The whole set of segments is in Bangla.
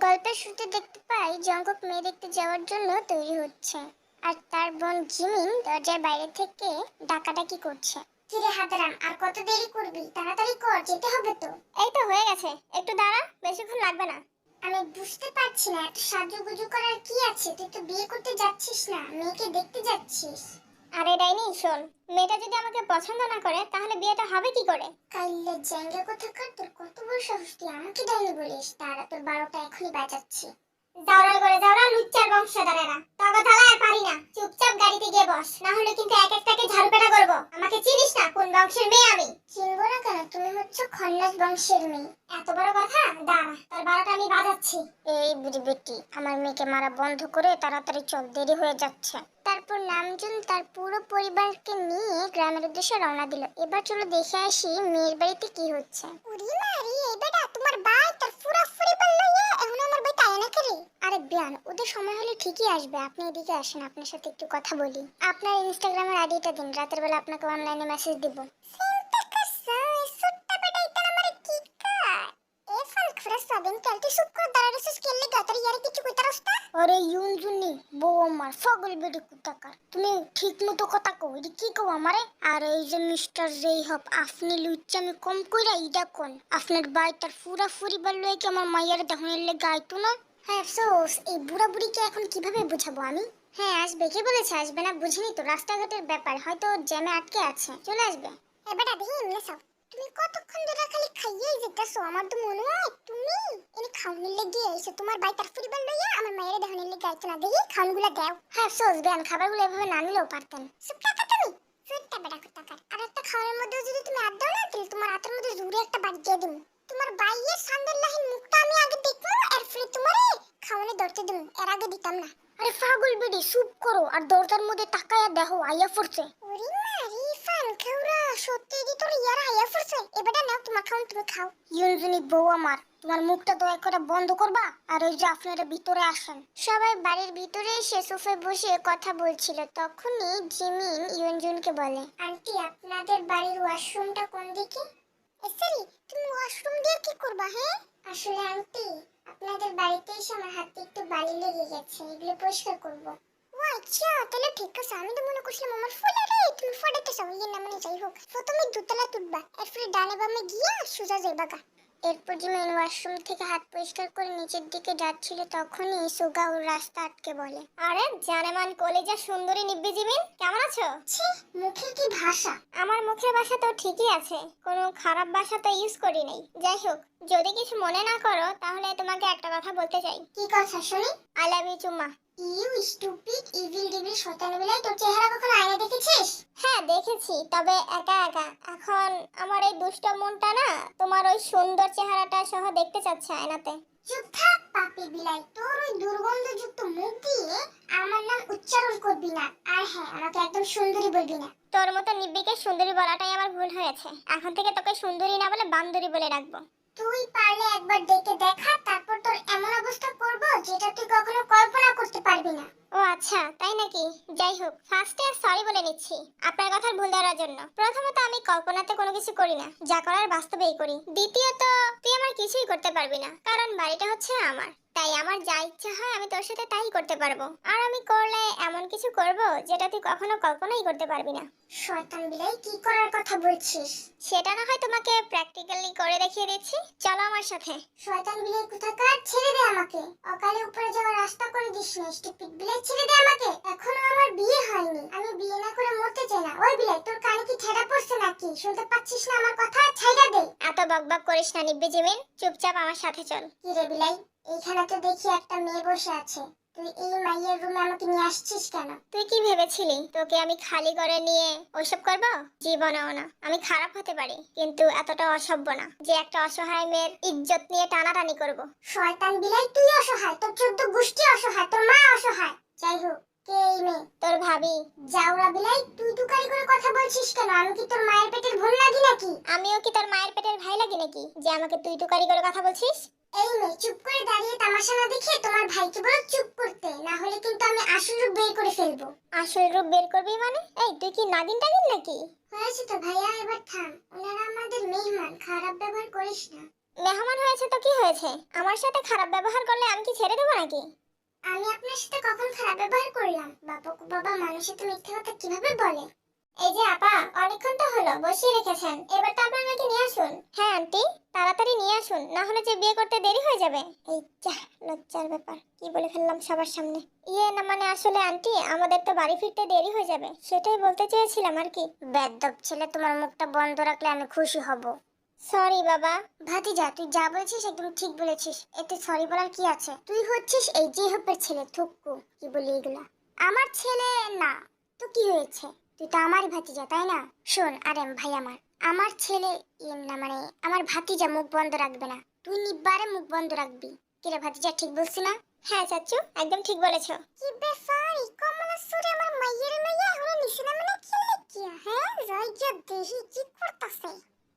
গল্পের শুরুতে দেখতে পাই জঙ্গক মেয়ে দেখতে যাওয়ার জন্য তৈরি হচ্ছে, আর তার বোন জিমিন দরজার বাইরে থেকে ডাকাডাকি করছে। কিরে হাতেরাম, আর কত দেরি করবি? তাড়াতাড়ি কর, যেতে হবে তো। এই তো হয়ে গেছে, একটু দাঁড়া, বেশিক্ষণ লাগবে না। আমি বুঝতে পারছি না, এত সাজুগুজু করার কি আছে? তুই তো বিয়ে করতে যাচ্ছিস না, মেয়েকে দেখতে যাচ্ছিস। আরে ডাইনি শোন, মেয়েটা যদি আমাকে পছন্দ না করে তাহলে বিয়েটা হবে কি করে? কাইলে জায়গা কোথাকার, তোর কত বড় সাহস তুই আমাকে ডাইনি বলিস? তারা তোর 12টা এখনই বাজাচ্ছি। জাউরাল করে জাউরাল, লুচ্চার বংশধরেরা তবে থালা আর পারি না। চুপচাপ গাড়িতে গিয়ে বস, না হলে কিন্তু এক একটাকে ঝাড়ুপেটা করব। আমাকে চিনিস না কোন বংশের মেয়ে আমি? চিনবো না কেন? তুমি হচ্ছে খন্নাস বংশের মেয়ে। এত বড় কথা? দাঁড়া, তোর 12টা আমি বাজাচ্ছি। এই বুড়ি বেটি, আমার মেয়েকে মারা বন্ধ করে তাড়াতাড়ি চল, দেরি হয়ে যাচ্ছে। তারপর নামজুন তার পুরো পরিবারকে নিয়ে গ্রামের উদ্দেশ্যে রওনা দিল। এবার চলো দেখে আসি মেয়ের বাড়িতে কি হচ্ছে। উড়ি মারি, এই বেটা তোমার ভাই তার পুরো পরিবার লইয়া এখন আমার বাড়িতে আয় না করে? আরে বিয়ান, ওদের সময় হলে ঠিকই আসবে। আপনি এদিকে আসেন, আপনার সাথে একটু কথা বলি। আপনার ইনস্টাগ্রামের আইডিটা দিন, রাতের বেলা আপনাকে অনলাইনে মেসেজ দিব। আরে ইউনজুনি বউ আমার পাগল বেডি কুতাকার, তুমি ঠিক মতো কথা কও। এডি কি কও আমারে? আর এই যে মিস্টার রেইহপ, আপনি লুচ্চামি কম কইরা ইডা কোন? আপনার ভাই তার পুরা পরিবার লয়ে কি আমার মাইয়ার দেহনের লেগে আইতো না? হ্যাঁ আফসোস, এই বুড়া বুড়িকে এখন কিভাবে বুঝাবো আমি? হ্যাঁ আসবে, কে বলেছে আসবে না? বুঝিনি তো, রাস্তাঘাটের ব্যাপার, হয়তো জ্যামে আটকে আছে, চলে আসবে। এবারে দেখি এমনি সব তুমি কতক্ষণ ধরে খালি খাইয়েই যেতেছো। আমার তো মনে হয় তুমি এনে খাওয়ানোর লেগে এসে তোমার ভাই তার পরিবার লইয়া আমার মায়ের দেহনের লেগে আইতো না। দেখি খাওয়ানগুলো দাও। হ্যাঁ সোজ দেন, খাবারগুলো এভাবে না নিলেও পারতেন। চুপ থাকো তুমি, চুপটা বেটা কুত্তাকার। আর একটা খাওয়ার মধ্যে যদি তুমি আদ দাও না, তাহলে তোমার হাতের মধ্যে জুড়ে একটা বাড়ি দিয়ে দিমু। তোমার ভাইয়ের সান্দাল্লাহির মুখটা আমি আগে দেখবো, এরপরে তোমারে খাওয়ানে ধরতে দিমু। এর আগে দিতাম না। আরে পাগল বেডি, চুপ করো আর দরজার মধ্যে তাকায়া দেখো আইয়া পড়ছে। ওরে মারি ফান খাওরা, সত্যি দি তোর ইয়ারা আইয়া পড়ছে। এবারে নাও তোমার খাওন, তুমি খাও। ইউনজুনি বউ আমার, তোমার মুখটা দয়া করে বন্ধ করবা। আর ওই যে আপনারা ভিতরে আসেন। সবাই বাড়ির ভিতরে এসে সোফায় বসে কথা বলছিল। তখনই জিমিন ইউনজুনকে বলে, আন্টি আপনাদের বাড়ির ওয়াশরুমটা কোন দিকে? এসরি, তুমি ওয়াশরুম দিয়ে কি করবা? হ্যাঁ আসলে আন্টি, আপনাদের বাড়িতে এসে আমার হাতে একটু বালি লেগে গেছে, এগুলো পরিষ্কার করব। ও আচ্ছা, তাহলে ঠিক আছে। আমি তো মনে করছিলাম আমার ফুলে রে, তুমি ফটাতে চাও। ইয়ে না মানে যাই হোক, প্রথমে দুতলা তুলবা, এরপরে ডানে বামে গিয়া সোজা যাইবা গা। এরপর জিমিন ওয়াশরুম থেকে হাত পরিষ্কার করে নিচের দিকে যাচ্ছিল। তখনই সুগা ওর রাস্তা আটকে বলে, আরে জানেমান কলেজা সুন্দরী নিব্বি জিমিন, কেমন আছো? ছি, মুখে কি ভাষা! আমার মুখের ভাষা তো ঠিকই আছে, কোনো খারাপ ভাষা তো ইউজ করি নাই। যাই হোক, যদি কিছু মনে না করো তাহলে তোমাকে একটা কথা বলতে চাই। কি কথা শুনি? আই লাভ ইউ চুম্মা। ইউ স্টুপিড ইভিল ডিভিল শয়তান বিলাই, তোর চেহারা কখনো আয়না দেখেছিস? হ্যাঁ দেখেছি, তবে একা একা। এখন আমার এই দুষ্ট মনটা না তোমার ওই সুন্দর চেহারাটা সহ দেখতে চাচ্ছে আয়নাতে। চুপ থাক পাপি বিলাই, তোর ওই দুর্গন্ধযুক্ত মুখ দিয়ে আমার নাম উচ্চারণ করবি না। আর হ্যাঁ, আমাকে একদম সুন্দরী বলবি না। তোর মতো নিব্বিকে সুন্দরী বলাটাই আমার ভুল হয়েছে। এখন থেকে তোকে সুন্দরী না বলে বান্দরী বলে রাখবো। তুই পারলে একবার ডেকে দেখা, তারপর তোর এমন অবস্থা করব যেটা তুই কখনো কল্পনা করতে পারবি না। ও আচ্ছা, তাই নাকি? যাই হোক, ফার্স্টে সরি বলে নিচ্ছি আপনার কথার ভুল ধরার জন্য। প্রথমত আমি কল্পনাতে কোনো কিছু করি না, যা করার বাস্তবেই করি। দ্বিতীয়ত তুই আমার কিছুই করতে পারবি না, কারণ বাড়িটা হচ্ছে আমার। তাই আমার যা ইচ্ছা হয় আমি তোর সাথে তাই করতে পারবো। আর আমি করলে এমন কিছু করব যেটা তুই কখনো কল্পনাই করতে পারবি না। শয়তান বিলাই, কি করার কথা বলছিস? সেটা না হয় তোমাকে প্র্যাকটিক্যালি করে দেখিয়ে দিচ্ছি, চলো আমার সাথে। শয়তান বিলাই কোথাকার, ছেড়ে দে আমাকে। অকালে উপরে যাওয়ার রাস্তা করে দিস না। স্টুপিড বিলাই, ছেড়ে দে আমাকে। এখনো আমার বিয়ে হয়নি, আমি বিয়ে না করে মরতে চাই না। ওই বিলাই, তোর কানে কি ঠেড়া পড়ছে নাকি? শুনতে পাচ্ছিস না আমার কথা? ছাইড়া দে। এত বকবক করিস না নিব্বি জিমিন, চুপচাপ আমার সাথে চল। কি রে বিলাই, এইখানে তো দেখি একটা মেয়ে বসে আছে। তুই এই মাইয়ের রুমে আমাকে নিয়ে আসছিস কেন? তুই কি ভেবেছিলি তোকে আমি খালি করে নিয়ে ওইসব করব? জীবনেও না। আমি খারাপ হতে পারি, কিন্তু এতটা অসভ্য না যে একটা অসহায় মেয়ের ইজ্জত নিয়ে টানাটানি করব। শয়তান বিলাই, তুই অসহায়, তোর 14 গোষ্ঠী অসহায়, তোর মা অসহায়। যাই হোক, কে এই মেয়ে? তোর ভাবি। জাউরা বিলাই, তুই তুকারি করে কথা বলছিস কেন? আমি কি তোর মায়ের পেটের বোন লাগি নাকি? আমিও কি তোর মায়ের পেটের ভাই লাগি নাকি যে আমাকে তুই তুকারি করে কথা বলছিস? এই মেয়ে, চুপ করে দাঁড়িয়ে তামাশা না দেখে তোমার ভাইকে বলো চুপ করতে, না হলে কিন্তু আমি আসল রূপ বের করে ফেলবো। আসল রূপ বের করবি মানে? এই তুই কি নাগিন টাগিন নাকি? হয়েছে তো ভাইয়া, এবার থাম। ওনারা আমাদের মেহমান, খারাপ ব্যবহার করিস না। মেহমান হয়েছে তো কি হয়েছে? আমার সাথে খারাপ ব্যবহার করলে আমি কি ছেড়ে দেবো নাকি? আমি আপনার সাথে কখন খারাপ ব্যবহার করলাম? বাবা মানুষ তো মিথ্যে কথা কিভাবে বলে? এই যে আপা, অনেকক্ষণ তো হলো বসিয়ে রেখেছেন, এবার তো আপনার মেয়েকে নিয়ে আসুন। হ্যাঁ আন্টি, তাড়াতাড়ি নিয়ে আসুন, না হলে যে বিয়ে করতে দেরি হয়ে যাবে। এই যা, লজ্জার ব্যাপার, কি বলে ফেললাম সবার সামনে। না মানে আসলে আন্টি, আমাদের তো বাড়ি ফিরতে দেরি হয়ে যাবে, সেটাই বলতে চেয়েছিলাম আর কি। বেয়াদব ছেলে, তোমার মুখটা বন্ধ রাখলে আমি খুশি হব। সরি বাবা। ভাতিজা, তুই যা বলছিস একদম ঠিক বলেছিস, এতে সরি বলার কি আছে? তুই হচ্ছিস এই যে হপের ছেলে, থুক্কু কি বলি এগুলা। আমার ছেলে না তো কি হয়েছে? তুই তো আমারই ভাতিজা তাই না? শোন আরেম ভাই, আমার ছেলে না মানে আমার ভাতিজা মুখ বন্ধ রাখবে না, তুই নিবারে মুখ বন্ধ রাখবি। কিরে ভাতিজা, ঠিক বলছি না? হ্যাঁ চাচু, একদম ঠিক বলেছো। কি ব্যাপার, এই কমলা সুরে আমার মাইয়ের লইয়া এখনো নিছে না মানে কি লাগিয়া? হ্যাঁ যাই যা দেখি কি করতাছে।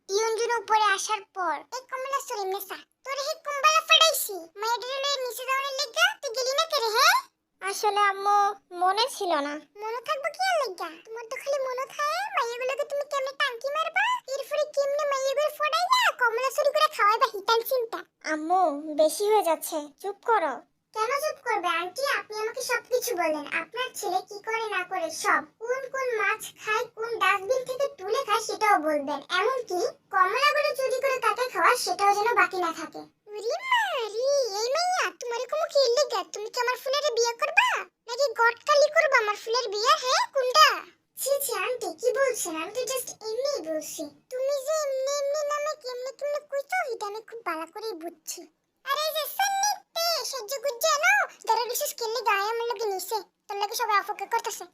ইয়ঞ্জুন উপরে আসার পর এই কমলা সুরে মেসা তোর হে কুম্বালা ফাড়াইছি মাইয়ের লইয়া নিচে যাওয়ার লাগা তুই গেলি না করে? হ্যাঁ আসলে আম্মু মনে ছিল না। মনে থাকবো কি আর লাগা? তোমার তো খালি মনে থাকে মাইয়াগুলোকে তুমি কেমনে টাঙ্কি মারবা, এরপরে কেমনে মাইয়াগুলো ফড়াইয়া কমলা চুরি করে খাওয়াইবা, হিতাল চিন্তা। আম্মু বেশি হয়ে যাচ্ছে, চুপ করো। কেন চুপ করবে আন্টি? আপনি আমাকে সবকিছু বলেন, আপনার ছেলে কি করে না করে সব। কোন কোন মাছ খায়, কোন ডাস্টবিন থেকে তুলে খায় সেটাও বলবেন, এমনকি কমলাগুলো চুরি করে কাকে খাওয়া সেটাও যেন বাকি না থাকে। উরি মারি, এই মাইয়া তোমার কোনো কি লাগা? তুমি কি আমার ফুলের বিয়ে করবা নাকি গটকালি করবা আমার ফুলের বিয়ে? হ্যাঁ কোনটা? ছি ছি আন্টি, কি বলছেন? আমি তো জাস্ট এমনিই বলছি। তুমি যে এমনি এমনি নামে কেমনে কেমনে কইছো এটা আমি খুব ভালো করেই বুঝছি। আরে এই যে সন্নিতে সহ্য করছে না, যারা বিশেষ কেলে গায়ে আমার লোকে নিছে, তোর লোকে সবাই অপেক্ষা করতেছে।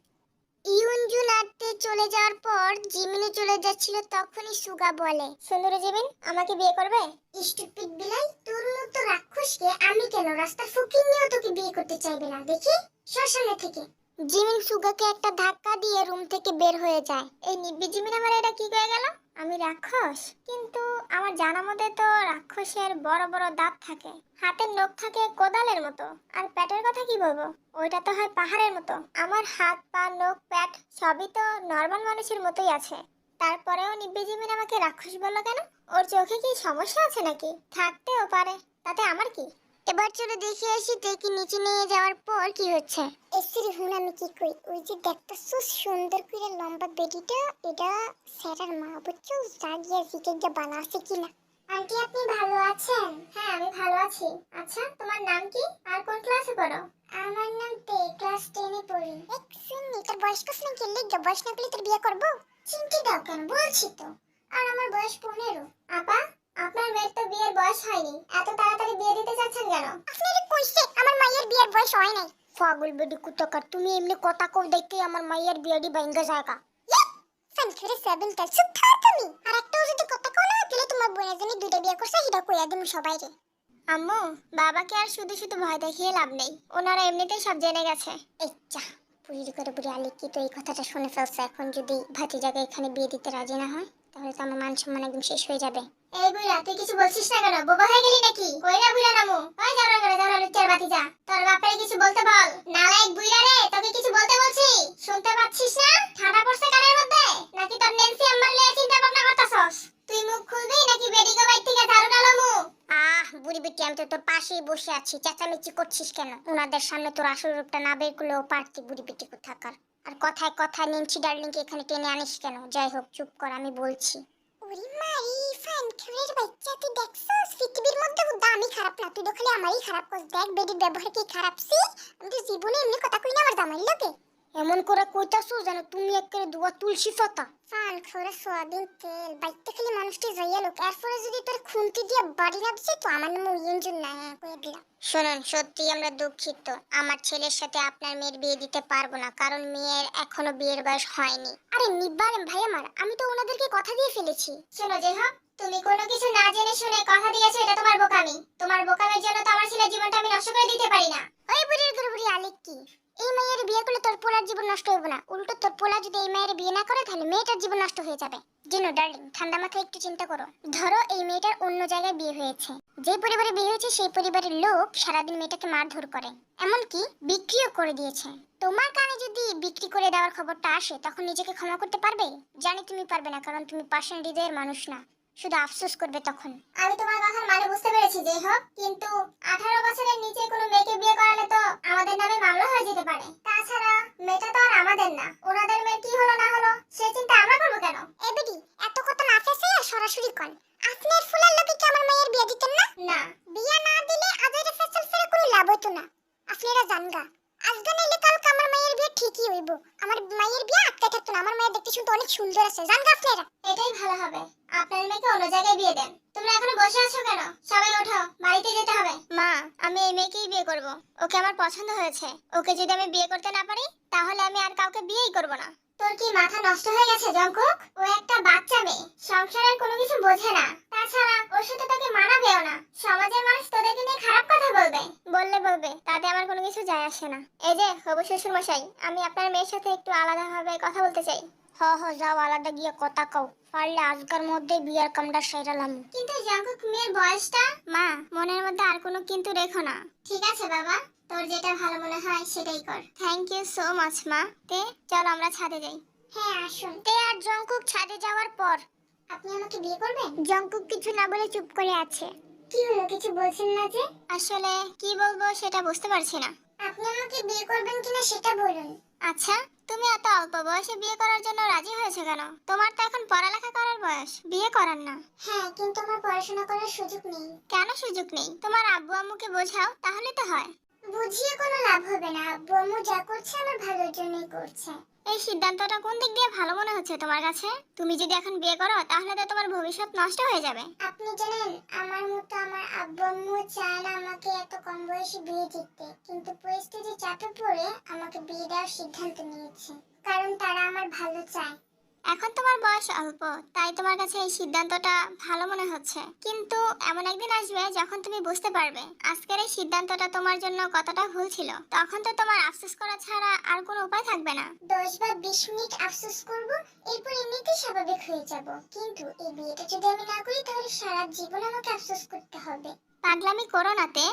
ইউনজুন আটতে চলে যাওয়ার পর জিমিনি চলে যাচ্ছিল, তখনই সুগা বলে, সুন্দরী জিমিন, আমাকে বিয়ে করবে? স্টুপিড বিলাই, তোর মতো রাক্ষসকে আমি কেন, রাস্তার ফকির নিয়েও তোকে বিয়ে করতে চাইবে না, দেখি শ্মশানে থেকে। জিমিন সুগাকে একটা ধাক্কা দিয়ে রুম থেকে বের হয়ে যায়। এই নিব্বি জিমিন, আমার এটা কি হয়ে গেল? আমি রাক্ষস? কিন্তু আমার জানা মতে তো রাক্ষসের বড় বড় দাঁত থাকে, হাতের নখ থাকে কোদালের মতো, আর পেটের কথা কি বলবো, ওইটা তো হয় পাহাড়ের মতো। আমার হাত পা নখ পেট সবই তো নর্মাল মানুষের মতোই আছে, তারপরেও নিব্বি জিমিন আমাকে রাক্ষস বললো কেন? ওর চোখে কি সমস্যা আছে নাকি? থাকতেও পারে, তাতে আমার কি। এবার চলো দেখে আসি দেখি নিচে নিয়ে যাওয়ার পর কি হচ্ছে। এসির হুন আমি কি কই, ওই যে দেখতেছো সুন্দর করে লম্বা বেডিটা, এটা স্যারের মা, বুঝছো? জাগিয়া জিকে গিয়ে বানাছে কিনা। আন্টি আপনি ভালো আছেন? হ্যাঁ আমি ভালো আছি। আচ্ছা তোমার নাম কি আর কোন ক্লাসে পড়ো? আমার নাম তে, ক্লাস 10 এ পড়ি। এক শুনি, তোর বয়স কত নাকি? লেগে বয়স না করলে তোর বিয়ে করব? চিন্তা দাও কেন, বলছি তো। আর আমার বয়স 15। আপা, আপনার মেয়ের তো বিয়ের বয়স হয়নি, এত তাড়াতাড়ি বিয়ে দিতে চাচ্ছেন কেন? আপনারে কইছে আমার মায়ের বিয়ের বয়স হয় নাই। পাগল বেডি কুতকার, তুমি এমনি কথা কও দেখতে আমার মায়ের বিয়েডি ভাঙ্গা জায়গা। ফানখরে সেভেন টা চুপ থাক তুমি। আর একটাও যদি কথা কও না তাহলে তোমার বোনের জন্য দুইটা বিয়ে করছে হিডা কইয়া দিমু সবাইরে। আম্মু, বাবাকে আর শুধু শুধু ভয় দেখিয়ে লাভ নেই, ওনারা এমনিতেই সব জেনে গেছে। এই যা, বুড়ি করে বুড়ি আলি কি তো এই কথাটা শুনে ফেলছে, এখন যদি ভাতিজাকে এখানে বিয়ে দিতে রাজি না হয় তাহলে তো আমার মান সম্মান একদম শেষ হয়ে যাবে। এই বুইড়া, তুই কিছু বলছিস না কেন? বোবা হয়ে গেলি নাকি? কইরা বুইড়া নামু, ওই যাওরা করে যাওরা লুচ্চার ভাতিজা, তোর বাপরে কিছু বলতে বল। নালায়েক বুইড়া রে, তোকে কিছু বলতে বলছি, শুনতে পাচ্ছিস না? ঠাডা পড়ছে কানের মধ্যে নাকি তোর নেন্সি আম্মার লয়ে চিন্তা ভাবনা করতাছস? তুই মুখ খুলবি নাকি বেডিগো বাইর থেকে ঝাড়ু ডালামু? বুড়ি বেটি, আমি তো তোর পাশেই বসে আছি, চেঁচামেচি করছিস কেন? ওনাদের সামনে তোর আসল রূপটা না বের করলেও পারতি, বুড়ি বেটি কোথাকার। আর কথায় কথায় নিমছি ডার্লিংকে এখানে টেনে আনিস কেন? যাই হোক চুপ কর, আমি বলছি। ওরে মারি ফান খেলের বাচ্চা, তুই দেখছস পৃথিবীর মধ্যে দামি খারাপ না, তুই তো খালি আমারই খারাপ করছ। দেখ বেডির ব্যবহার কি খারাপ সি, আমি তো জীবনে এমনি কথা কই না আমার জামাই লোকে। এমন করে কইতাছো যেন তুমি একেবারে দুয়া তুলসী পাতা। ফান খরে সোয়াবিন তেল বাইতে খালি মানুষটি যাইয়া লোক, এরপরে যদি তোর খুন্তি দিয়ে বাড়ি না দিছে তো আমার নাম ইঞ্জুন না কইয়া দিলাম। শুনুন, সত্যি আমরা দুঃখিত, আমার ছেলের সাথে আপনার মেয়ের বিয়ে দিতে পারবো না, কারণ মেয়ের এখনো বিয়ের বয়স হয়নি। আরে নিব্বারেন ভাই আমার, আমি তো ওনাদেরকে কথা দিয়ে ফেলেছি। শোনো জেহাব, তুমি কোনো কিছু না জেনে শুনে কথা দিয়েছো, এটা তোমার বোকামি। তোমার বোকামির জন্য তো আমার ছেলের জীবনটা আমি নষ্ট করে দিতে পারি না। ওই বুড়ির গুড়ি আলেক কি, এই মেয়ের বিয়ে করলে তোর পোলার জীবন নষ্ট হবে না, উল্টো তোর পোলা যদি এই মেয়ের বিয়ে না করে তাহলে মেয়েটার জীবন নষ্ট হয়ে যাবে। জিনো ডার্লিং, ঠান্ডা মাথায় একটু চিন্তা করো। ধরো এই মেয়েটার অন্য জায়গায় বিয়ে হয়েছে, যে পরিবারে বিয়ে হয়েছে সেই পরিবারের লোক সারাদিন মেয়েটাকে মারধর করে, এমনকি বিক্রিও করে দিয়েছে। তোমার কানে যদি বিক্রি করে দেওয়ার খবরটা আসে তখন নিজেকে ক্ষমা করতে পারবে? জানি তুমি পারবে না, কারণ তুমি পাষাণ হৃদয়ের মানুষ না। শুধু আফসোস করবে তখন। আমি তোমার কথার মানে বুঝতে পেরেছি যেই হোক, কিন্তু 18 বছরের নিচে কোনো মেয়েকে বিয়ে করালে তো আমাদের নামে মামলা হয়ে যেতে পারে। তাছাড়া মেয়েটা তো আর আমাদের না, ওনাদের মেয়ে কি হলো না হলো সে চিন্তা আমরা করবো কেন? এবিডি এত কথা না ফেসে সরাসরি কোন আপনার ফুলার লোকে কি আমার মেয়ের বিয়ে দিতেন না? না, বিয়ে না দিলে আজের ফেসল ফেরে কোনো লাভ হতো না। আপনারা জানগা আজকে নাইলে কালকে আমার মায়ের বিয়ে ঠিকই হইব। আমার মায়ের বিয়ে আটকে থাকতো না। আমার মায়ের দেখতে শুনতে অনেক সুন্দর আছে, জানগা আপনারা। এটাই ভালো হবে, আপনার মেয়েকে অন্য জায়গায় বিয়ে দেন। তোমরা এখনো বসে আছো কেন? সবাই ওঠো, বাড়িতে যেতে হবে। মা, আমি এই মেয়েকেই বিয়ে করব। ওকে আমার পছন্দ হয়েছে। ওকে যদি আমি বিয়ে করতে না পারি তাহলে আমি আর কাউকে বিয়েই করব না। তোর কি মাথা নষ্ট হয়ে গেছে জঙ্কুক? ও একটা বাচ্চা মেয়ে, সংসারের কোনো কিছু বোঝে না। তাছাড়া ওর সাথে তোকে মানাবেও না। সমাজের মানুষ তোদেরকে নিয়ে খারাপ কথা বলবে। বললে বলবে, তাতে আমার কোনো কিছু যায় আসে না। এই যে হবু শ্বশুর মশাই, আমি আপনার মেয়ের সাথে একটু আলাদাভাবে কথা বলতে চাই। যাও, আলাদা গিয়ে কথা কও। পারলে আজকের মধ্যে বিয়ার কামটা সেরালাম। কিন্তু জঙ্কুক, মেয়ের বয়সটা। মা, মনের মধ্যে আর কোনো কিন্তু রেখো না। ঠিক আছে বাবা, তোর যেটা ভালো মনে হয় সেটাই কর। থ্যাংক ইউ সো মাচ মা। তে চল আমরা ছাদে যাই। হ্যাঁ আসুন। তে আর জঙ্কুক ছাদে যাওয়ার পর, আপনি আমাকে বিয়ে করবেন? জঙ্কুক কিছু না বলে চুপ করে আছে। কি হলো, কিছু বলছেন না যে? আসলে কি বলবো সেটা বুঝতে পারছি না। আপনি আমাকে বিয়ে করবেন কিনা সেটা বলুন। আচ্ছা, তুমি এত অল্প বয়সে বিয়ে করার জন্য রাজি হয়েছে কেন? তোমার তো এখন পড়ালেখা করার বয়স, বিয়ে করার না। হ্যাঁ, কিন্তু আমার পড়াশোনা করার সুযোগ নেই। কেন সুযোগ নেই? তোমার আব্বু আম্মুকে বোঝাও, তাহলে তো হয়। বুঝিয়ে কোনো লাভ হবে না। আব্বু আম্মু যা করছে আমার ভালোর জন্যই করছে। এই সিদ্ধান্তটা কোন দিক দিয়ে ভালো মনে হচ্ছে তোমার কাছে? তুমি যদি এখন বিয়ে করো তাহলে তো তোমার ভবিষ্যৎ নষ্ট হয়ে যাবে। আপনি জানেন, আমার মতো আমার আব্বু আম্মু চায় না আমাকে এত কম বয়সে বিয়ে দিতে, কিন্তু পরিস্থিতি চাপে পড়ে আমাকে বিয়ে দেওয়ার সিদ্ধান্ত নিয়েছে, কারণ তারা আমার ভালো চায়। এখন তোমার বয়স অল্প, তাই তোমার কাছে এই সিদ্ধান্তটা ভালো মনে হচ্ছে, কিন্তু এমন একদিন আসবে যখন তুমি বুঝতে পারবে আজকের এই সিদ্ধান্তটা তোমার জন্য কতটা ভুল ছিল। তখন তো তোমার আফসোস করা ছাড়া আর কোনো উপায় থাকবে না। 10 বা 20 মিনিট আফসোস করব, এরপর এমনিতেই স্বাভাবিক হয়ে যাব। কিন্তু এই বিয়েটা যদি আমি না করি তাহলে সারা জীবন আমাকে আফসোস করতে হবে। পাগলামি করো না তে,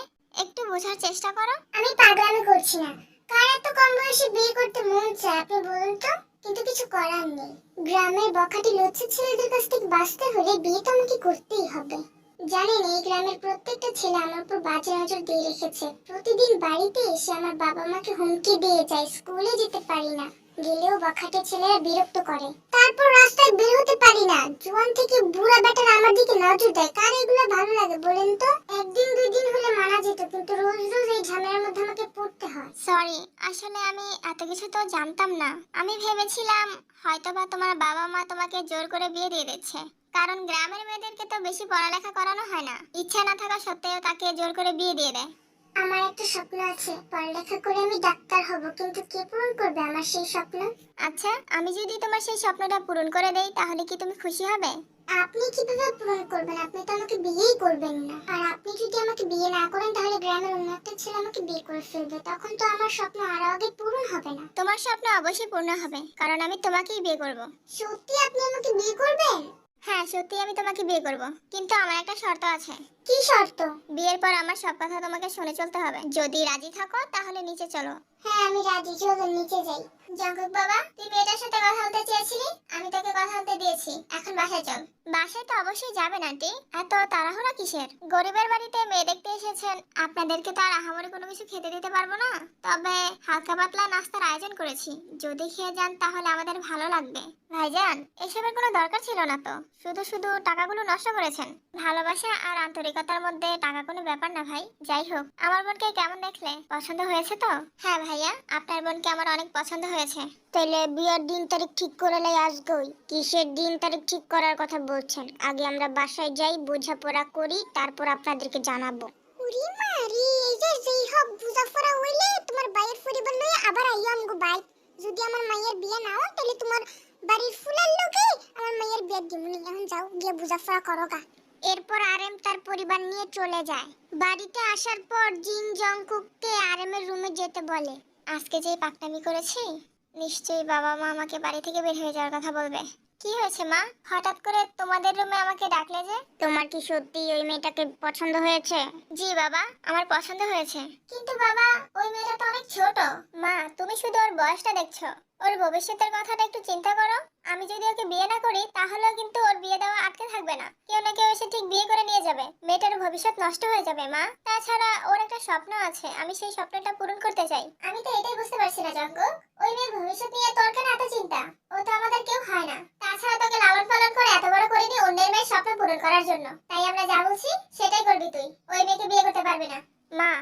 একটু বোঝার চেষ্টা করো। আমি পাগলামি করছি না। কার এত কম বয়সে বিয়ে করতে মন চায় আপনি বলুন তো? কিন্তু কিছু করার নেই। গ্রামের বখাটে লুচ্ছা ছেলেদের কাছ থেকে বাঁচতে হলে বিয়ে তো আমাকে করতেই হবে। জানেন, এই গ্রামের প্রত্যেকটা ছেলে আমার উপর বাজে নজর দিয়ে রেখেছে। প্রতিদিন বাড়িতে এসে আমার বাবা মাকে হুমকি দিয়ে যায়, স্কুলে যেতে পারি না, গেলেও বখাটে ছেলেরা বিরক্ত করে। তারপর রাস্তায় বের হতে পারি না, জোয়ান থেকে বুড়া বেটারা আমার দিকে নজর দেয়। কার এগুলো ভালো লাগে বলেন তো? একদিন দুই দিন হলে মানা যেত, কিন্তু রোজ রোজ এই ঝামেলার মধ্যে আমাকে পড়তে হয়। সরি, আসলে আমি এত কিছু তো জানতাম না। আমি ভেবেছিলাম হয়তোবা তোমার বাবা মা তোমাকে জোর করে বিয়ে দিয়ে দিচ্ছে, কারণ গ্রামের মেয়েদেরকে তো বেশি পড়ালেখা করানো হয় না। ইচ্ছা না থাকা সত্ত্বেও তাকে জোর করে বিয়ে দিয়ে দেয়। আমার একটা স্বপ্ন আছে, পড়ালেখা করে আমি ডাক্তার হব, কিন্তু কে পূরণ করবে আমার সেই স্বপ্ন? আচ্ছা, আমি যদি তোমার সেই স্বপ্নটা পূরণ করে দেই তাহলে কি তুমি খুশি হবে? আপনি কিভাবে পূরণ করবেন? আপনি তো আমাকে বিয়েই করবেন না। আর আপনি যদি আমাকে বিয়ে না করেন তাহলে গ্রামের অন্য একটা ছেলে আমাকে বিয়ে করে ফেলবে, তখন তো আমার স্বপ্ন আরো আগে পূরণ হবে না। তোমার স্বপ্ন অবশ্যই পূর্ণ হবে, কারণ আমি তোমাকেই বিয়ে করব। সত্যি আপনি আমাকে বিয়ে করবেন? হ্যাঁ, সত্যি আমি তোমাকে বিয়ে করব, কিন্তু আমার একটা শর্ত আছে। কি শর্ত? বিয়ের পর আমার সব কথা তোমাকে শুনে চলতে হবে। যদি রাজি থাকো তাহলে নিচে চলো। হ্যাঁ আমি রাজি, চলো নিচে যাই। জঙ্কুক বাবা, তুই মেয়েটার সাথে কথা বলতে চেয়েছিলি, আমি তোকে কথা বলতে দিয়েছি, এখন বাসায় চল। বাসায় তো অবশ্যই যাবেন আন্টি, এত তাড়াহুড়া কিসের? গরিবের বাড়িতে মেয়ে দেখতে এসেছেন, আপনাদেরকে তো আর আহামরি কোনো কিছু খেতে দিতে পারবো না, তবে হালকা পাতলা নাস্তার আয়োজন করেছি, যদি খেয়ে যান তাহলে আমাদের ভালো লাগবে। ভাইজান, এসবের কোনো দরকার ছিল না তো, শুধু শুধু টাকাগুলো নষ্ট করেছেন। ভালোবাসা আর আন্তরিকতার মধ্যে টাকা কোনো ব্যাপার না ভাই। যাই হোক, আমার বোনকে কেমন দেখলে? পছন্দ হয়েছে তো? হ্যাঁ ভাইয়া, আপনার বোনকে আমার অনেক পছন্দ হয়েছে। তাহলে বিয়ের দিন তারিখ ঠিক করে লাই আজকেই। কিসের দিন তারিখ ঠিক করার কথা বলছেন? আগে আমরা বাসায় যাই, বোঝাপড়া করি, তারপর আপনাদেরকে জানাবো। উরি মারি, এই যে যেই হোক বোঝাপড়া হইলে তোমার ভাইয়ের পরিবার লয়ে আবার আইও আমগো বাই। যদি আমার মায়ের বিয়ে না হয় তাহলে তোমার বাড়ির ফুলার লোকে আমার মায়ের বিয়ে দিমুনি। এখন যাও গিয়ে বোঝাপড়া করো গা। এরপর আরএম তার পরিবার নিয়ে চলে যায়। বাড়িতে আসার পর জিন জংকুককে আরএমের রুমে যেতে বলে। আজকে যে পাকনামি করেছি, নিশ্চয়ই বাবা মা আমাকে বাড়ি থেকে বের হয়ে যাওয়ার কথা বলবে। কি হয়েছে মা, হঠাৎ করে তোমাদের রুমে আমাকে ডাকলে যে? তোমার কি সত্যি ওই মেয়েটাকে পছন্দ হয়েছে? জি বাবা, আমার পছন্দ হয়েছে। কিন্তু বাবা, ওই মেয়েটা তো অনেক ছোট। মা, তুমি শুধু ওর বয়সটা দেখছো, ওর ভবিষ্যতের কথাটা একটু চিন্তা করো। আমি যদি ওকে বিয়ে না করি তাহলেও কিন্তু ওর বিয়ে দেওয়া আটকে থাকবে না, কেউ না কেউ এসে ঠিক বিয়ে করে নিয়ে যাবে। মেয়েটার ভবিষ্যৎ নষ্ট হয়ে যাবে মা। তাছাড়া ওর একটা স্বপ্ন আছে, আমি সেই স্বপ্নটা পূরণ করতে চাই। আমি তো এটাই বুঝতে পারছি না জঙ্কুক, ওই মেয়ের ভবিষ্যৎ নিয়ে তোর কেন এত চিন্তা? ও তো আমাদের কেউ হয় না। তাছাড়া তোকে লালন পালন করে এত বড় করিনি অন্যের মেয়ের স্বপ্ন পূরণ করার জন্য। তাই আমরা যা বলছি সেটাই করবি তুই। ওই মেয়েকে বিয়ে করতে পারবি না। মা,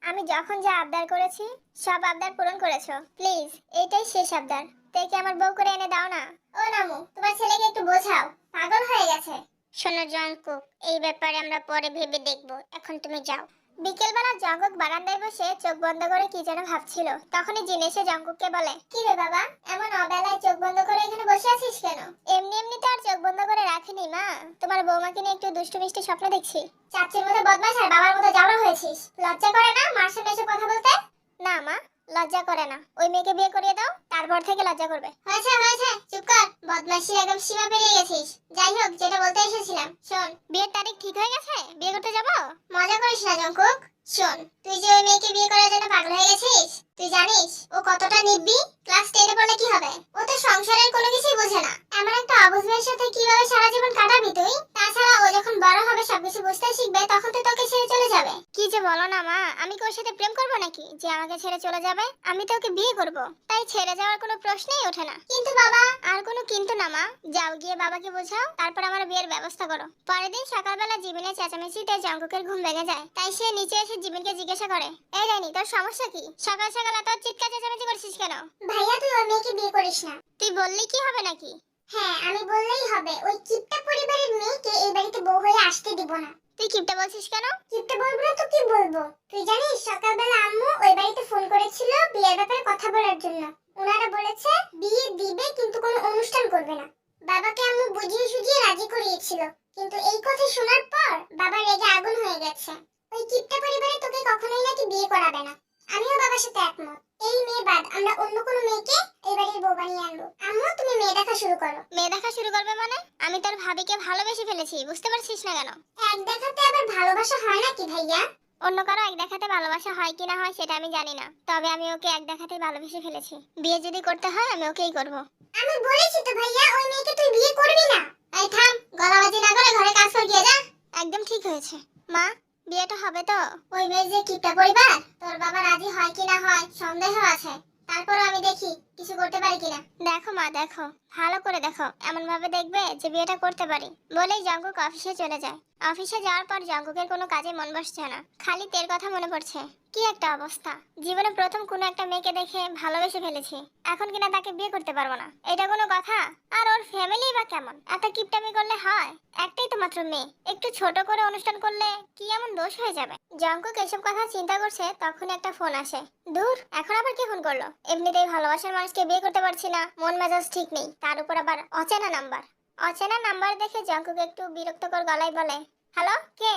আমি যখন যা আবদার করেছি সব আবদার পূরণ করেছো, প্লিজ এটাই শেষ আবদার। তেকে আমার বউ করে এনে দাও না। ও নামু, তোমার ছেলেকে একটু বোঝাও, পাগল হয়ে গেছে। শোনো জঙ্কুক, এই ব্যাপারে আমরা পরে ভেবে দেখব, এখন তুমি যাও। বিকেলবেলা জঙ্কুক বারান্দায় বসে চোখ বন্ধ করে কি যেন ভাবছিল। তখনই জিন এসে জঙ্কুককে বলে, কি রে বাবা, এমন অবেলায় চোখ বন্ধ করে এখানে বসে আছিস কেন? এমনি এমনি তো আর চোখ বন্ধ করে রাখিনি মা, তোমার বৌমাকে নিয়ে একটু দুষ্টু মিষ্টি স্বপ্ন দেখছি। চাচির মতো বদমাশ আর বাবার মতো জাউরা হয়েছিস, লজ্জা করে না মার সামনে এসে কথা বলতে? না মা, লজ্জা করে না। ওই মেয়েকে বিয়ে করিয়ে দাও, তারপর থেকে লজ্জা করবে। হয়েছে হয়েছে, চুপ কর, বদমাশির একদম সীমা পেরিয়ে গেছিস। যাই হোক, যেটা বলতে এসেছিলাম শোন, বিয়ের তারিখ ঠিক হয়ে গেছে, বিয়ে করতে যাব। মজা করিস না জঙ্কুক। শোন, তুই যে ওই মেয়েকে বিয়ে করার জন্য পাগল হয়ে গেছিস, তুই জানিস ও কতটা নিব্বি? ক্লাস 10 এ পড়লে কি হবে? ও তো সংসারের কোনো কিছুই বোঝে না। এমন একটা অবুঝ মেয়ের সাথে কিভাবে সারা জীবন কাটাবি তুই? তাছাড়া ও যখন বড় হবে সবকিছু বুঝতে শিখবে তখন তো তোকে ছেড়ে চলে যাবে। কি যে বলো না মা, আমি কি ওর সাথে প্রেম করব নাকি যে আমাকে ছেড়ে চলে যাবে? আমি তো ওকে বিয়ে করব, তাই ছেড়ে যাওয়ার কোনো প্রশ্নই ওঠে না। কিন্তু বাবা, আর কোনো কিন্তু না মা, যাও গিয়ে বাবাকে বোঝাও, তারপর আমার বিয়ের ব্যবস্থা করো। পরের দিন সকালবেলা জিমিনের চেঁচামেচিতে জঙ্কুকের ঘুম ভেঙে যায়। তাই সে নিচে এসে জিমিনকে জিজ্ঞাসা করে, এই রানী, তোর সমস্যা কি? সকাল সকাল এত চিৎকার চেঁচামেচি করছিস কেন? ভাইয়া, তুই ওই মেয়েকে বিয়ে করিস না। তুই বললি কি হবে নাকি? হ্যাঁ, আমি বললেই হবে। ওই কিপটা পরিবারের মেয়েকে এই বাড়িতে বউ হয়ে আসতে দিব না। তুই কিপটা বলছিস কেন? কিপটা বলবো না তো কি বলবো? তুই জানিস সকালবেলা আম্মু ওই বাড়িতে ফোন করেছিল বিয়ের ব্যাপারে কথা বলার জন্য। ওনারা বলেছে বিয়ে দিবে কিন্তু কোনো অনুষ্ঠান করবে না। বাবাকে আম্মু বুঝিয়ে সুঝিয়ে রাজি করিয়েছিল, কিন্তু এই কথা শোনার পর বাবা রেগে আগুন হয়ে গেছে। ওই কিপটা পরিবারে তোকে কখনোই নাকি বিয়ে করাবে না। আমিও বাবার সাথে একমত। এই মেয়ে বাদ আমরা অন্য কোনো মেয়েকে এই বাড়ির বউ বানিয়ে আনবো। আম্মু, তুমি মেয়ে দেখা শুরু করো। মেয়ে দেখা শুরু করবে মানে? আমি তোর ভাবিকে ভালোবেসে ফেলেছি, বুঝতে পারছিস না কেন? এক দেখাতে আবার ভালোবাসা হয় নাকি ভাইয়া? অন্য কারো এক দেখাতে ভালোবাসা হয় কি না হয় সেটা আমি জানি না, তবে আমি ওকে এক দেখাতেই ভালোবেসে ফেলেছি। বিয়ে যদি করতে হয় আমি ওকেই করব। আমি বলেছি তো ভাইয়া, ওই মেয়েকে তুই বিয়ে করবি না। এই থাম, গলাবাজি না করে ঘরে কাজ কর গিয়ে যা। একদম ঠিক হয়েছে মা, বিয়েটা হবে তো? ওই মেয়ের যে কিপটা পরিবার, তোর বাবা রাজি হয় কি না হয় সন্দেহ আছে। তারপর আমি দেখি কিছু করতে পারি কিনা। দেখো মা, দেখো, ভালো করে দেখো, এমন ভাবে দেখবে যে বিয়েটা করতে পারি। বলেই জঙ্কুক অফিসে চলে যায়। অফিসে যাওয়ার পর জঙ্কুকের কোনো কাজে মন বসছে না, খালি তের কথা মনে পড়ছে। কি একটা অবস্থা, জীবনে প্রথম কোনো একটা মেয়েকে দেখে ভালোবেসে ফেলেছি, এখন কিনা তাকে বিয়ে করতে পারবো না, এটা কোনো কথা? আর ওর ফ্যামিলি বা কেমন? এত কিপটামি করলে হয়? একটাই তো মাত্র মেয়ে, একটু ছোট করে অনুষ্ঠান করলে কি এমন দোষ হয়ে যাবে? জঙ্কুক এসব কথা চিন্তা করছে, তখন একটা ফোন আসে। দূর, এখন আবার কে ফোন করলো? এমনিতেই ভালোবাসার মানুষকে বিয়ে করতে পারছি না, মন মেজাজ ঠিক নেই, তার উপর আবার অচেনা নাম্বার। অচেনা নাম্বার দেখে জঙ্কুক একটু বিরক্তকর গলায় বলে, হ্যালো, কে?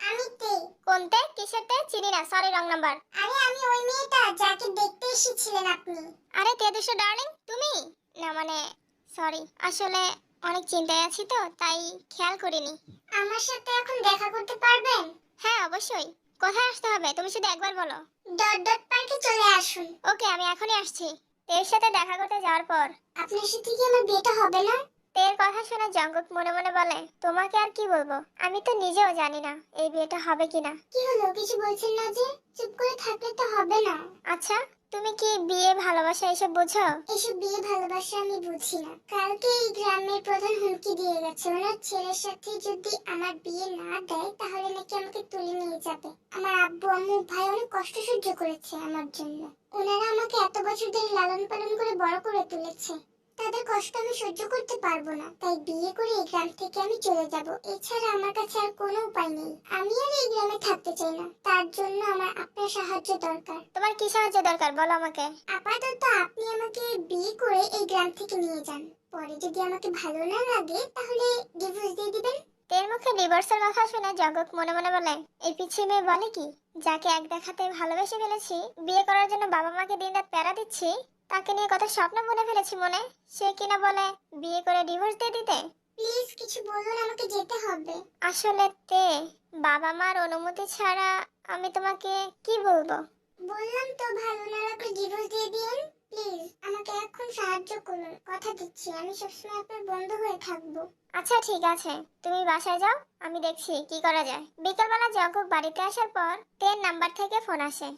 আমি তে। কোনতে? কিসের তে? চিনি না, সরি, রং নাম্বার। আরে আমি ওই মেয়েটা যাকে দেখতে এসেছিলেন আপনি। আরে তে দুশো ডার্লিং, তুমি? না মানে, সরি, আসলে অনেক চিন্তায় আছি তো তাই খেয়াল করিনি। আমার সাথে এখন দেখা করতে পারবেন? হ্যাঁ অবশ্যই। কোথায় আসতে হবে তুমি শুধু একবার বলো। ডট ডট পার্কে চলে আসুন। ওকে, আমি এখনই আসছি। তের সাথে দেখা করতে যাওয়ার পর, আপনার সাথে কি আমার বিয়েটা হবে না? তের কথা শুনে জঙ্কুক মনে মনে বলে, তোমাকে আর কি বলবো, আমি তো নিজেও জানি না এই বিয়েটা হবে কিনা। কি হলো, কিছু বলছেন না যে? চুপ করে থাকলে তো হবে না। আচ্ছা, তুমি কি বিয়ে ভালোবাসা এসব বুঝো? এসব বিয়ে ভালোবাসা আমি বুঝি না। কালকে এই গ্রামের প্রধান হুমকি দিয়ে গেছে, ওনার ছেলের সাথে যদি আমার বিয়ে না দেয় তাহলে নাকি আমাকে তুলে নিয়ে যাবে। আমার আব্বু আম্মু ভাই অনেক কষ্ট সহ্য করেছে আমার জন্য। ওনারা আমাকে এত বছর ধরে লালন পালন করে বড় করে তুলেছে, তাদের কষ্ট আমি সহ্য করতে পারবো না। তাই বিয়ে করে এই গ্রাম থেকে আমি চলে যাব। এছাড়া আমার কাছে আর কোনো উপায় নেই। আমি আর এই গ্রামে থাকতে চাই না, তার জন্য আমার আপনার সাহায্য দরকার। তোমার কি সাহায্য দরকার বলো আমাকে। আপাতত আপনি আমাকে বিয়ে করে এই গ্রাম থেকে নিয়ে যান, পরে যদি আমাকে ভালো না লাগে তাহলে ডিভোর্স দিয়ে দিবেন। তের মুখে ডিভোর্সের কথা শুনে জগৎ মনে মনে বলে, এই পিছিয়ে মেয়ে বলে কি, যাকে এক দেখাতে ভালোবেসে ফেলেছি, বিয়ে করার জন্য বাবা মাকে দিনরাত প্যারা দিচ্ছি, তাকে নিয়ে কত স্বপ্ন মনে ফেলেছি মনে, সে কিনা বলে বিয়ে করে ডিভোর্স দিয়ে দিতে। প্লিজ কিছু বলুন, আমাকে যেতে হবে। আসলে তে, বাবা মার অনুমতি ছাড়া আমি তোমাকে কি বলবো? বললাম তো ভালো না লাগলে ডিভোর্স দিয়ে দিন। প্লিজ আমাকে এখন সাহায্য করুন, কথা দিচ্ছি আমি সবসময় আপনার বন্ধু হয়ে থাকবো। আচ্ছা ঠিক আছে, তুমি বাসায় যাও, আমি দেখছি কি করা যায়। বিকালবেলা জঙ্কুক বাড়িতে আসার পর তের নাম্বার থেকে ফোন আসে।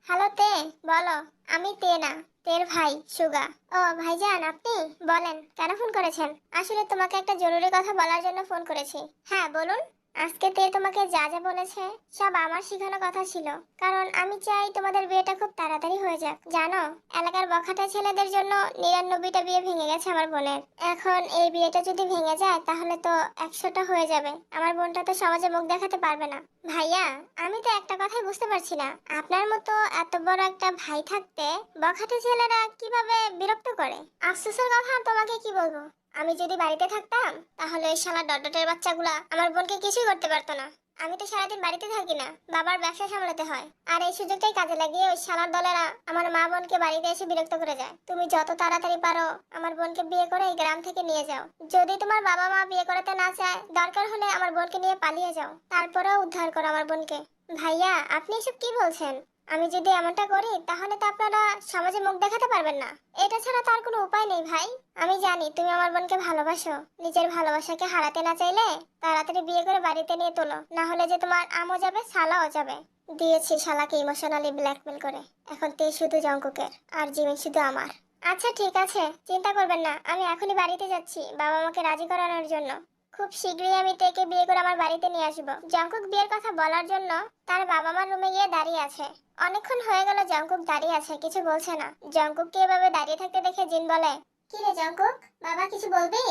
হ্যালো তে, বলো। আমি তে না, তের ভাই সুগা। ও ভাইজান আপনি, বলেন কেন ফোন করেছেন? আসলে তোমাকে একটা জরুরি কথা বলার জন্য ফোন করেছি। হ্যাঁ বলুন। আজকে তে তোমাকে যা যা বলেছে সব আমার শেখানো কথা ছিল, কারণ আমি চাই তোমাদের বিয়েটা খুব তাড়াতাড়ি হয়ে যাক। জানো, এলাকার বখাটে ছেলেদের জন্য 99টা বিয়ে ভেঙে গেছে আমার বোনের। এখন এই বিয়েটা যদি ভেঙে যায় তাহলে তো 100টা হয়ে যাবে। আমার বোনটা তো সমাজে মুখ দেখাতে পারবে না। ভাইয়া, আমি তো একটা কথাই বুঝতে পারছি না, আপনার মতো এত বড় একটা ভাই থাকতে বখাটে ছেলেরা কিভাবে বিরক্ত করে। আফসোসের কথা তোমাকে কি বলবো, আমি যদি বাড়িতে থাকতাম তাহলে ওই শালা ডটের বাচ্চাগুলা আমার বোনকে কিছুই করতে পারতো না। আমি তো সারাদিন বাড়িতে থাকি না, বাবার ব্যবসা সামলাতে হয়, আর এই সুযোগটাই কাজে লাগিয়ে ওই শালার দলেরা আমার মা বোনকে বাড়িতে এসে বিরক্ত করে যায়। তুমি যত তাড়াতাড়ি পারো আমার বোনকে বিয়ে করে এই গ্রাম থেকে নিয়ে যাও। যদি তোমার বাবা মা বিয়ে করাতে না চায়, দরকার হলে আমার বোনকে নিয়ে পালিয়ে যাও, তারপরেও উদ্ধার করো আমার বোনকে। ভাইয়া আপনি এসব কি বলছেন? আমি যদি এমনটা করি তাহলে তো আপনারা সমাজে মুখ দেখাতে পারবেন না। এটা ছাড়া তো আর কোনো উপায় নেই ভাই। আমি জানি তুমি আমার বোনকে ভালোবাসো, নিজের ভালোবাসাকে হারাতে না চাইলে তাড়াতাড়ি বিয়ে করে বাড়িতে নিয়ে তোলো, না হলে যে তোমার আমও যাবে শালাও যাবে। দিয়েছি শালাকে ইমোশনালি ব্ল্যাকমেল করে, এখন তে শুধু জঙ্কুকের আর জিমিন শুধু আমার। আচ্ছা ঠিক আছে, চিন্তা করবেন না, আমি এখনই বাড়িতে যাচ্ছি বাবা মাকে রাজি করানোর জন্য। খুব শীঘ্রই আমি তেকে বিয়ে করে আমার বাড়িতে নিয়ে আসবো। জঙ্কুক বিয়ের কথা বলার জন্য তার বাবা মার রুমে গিয়ে দাঁড়িয়ে আছে। অনেকক্ষণ হয়ে গেল জঙ্কুক দাঁড়িয়ে আছে, কিছু বলছে না। জঙ্কুককে এভাবে দাঁড়িয়ে থাকতে দেখে জিন বলে, কি রে জঙ্কুক, বাবা কিছু বলবি?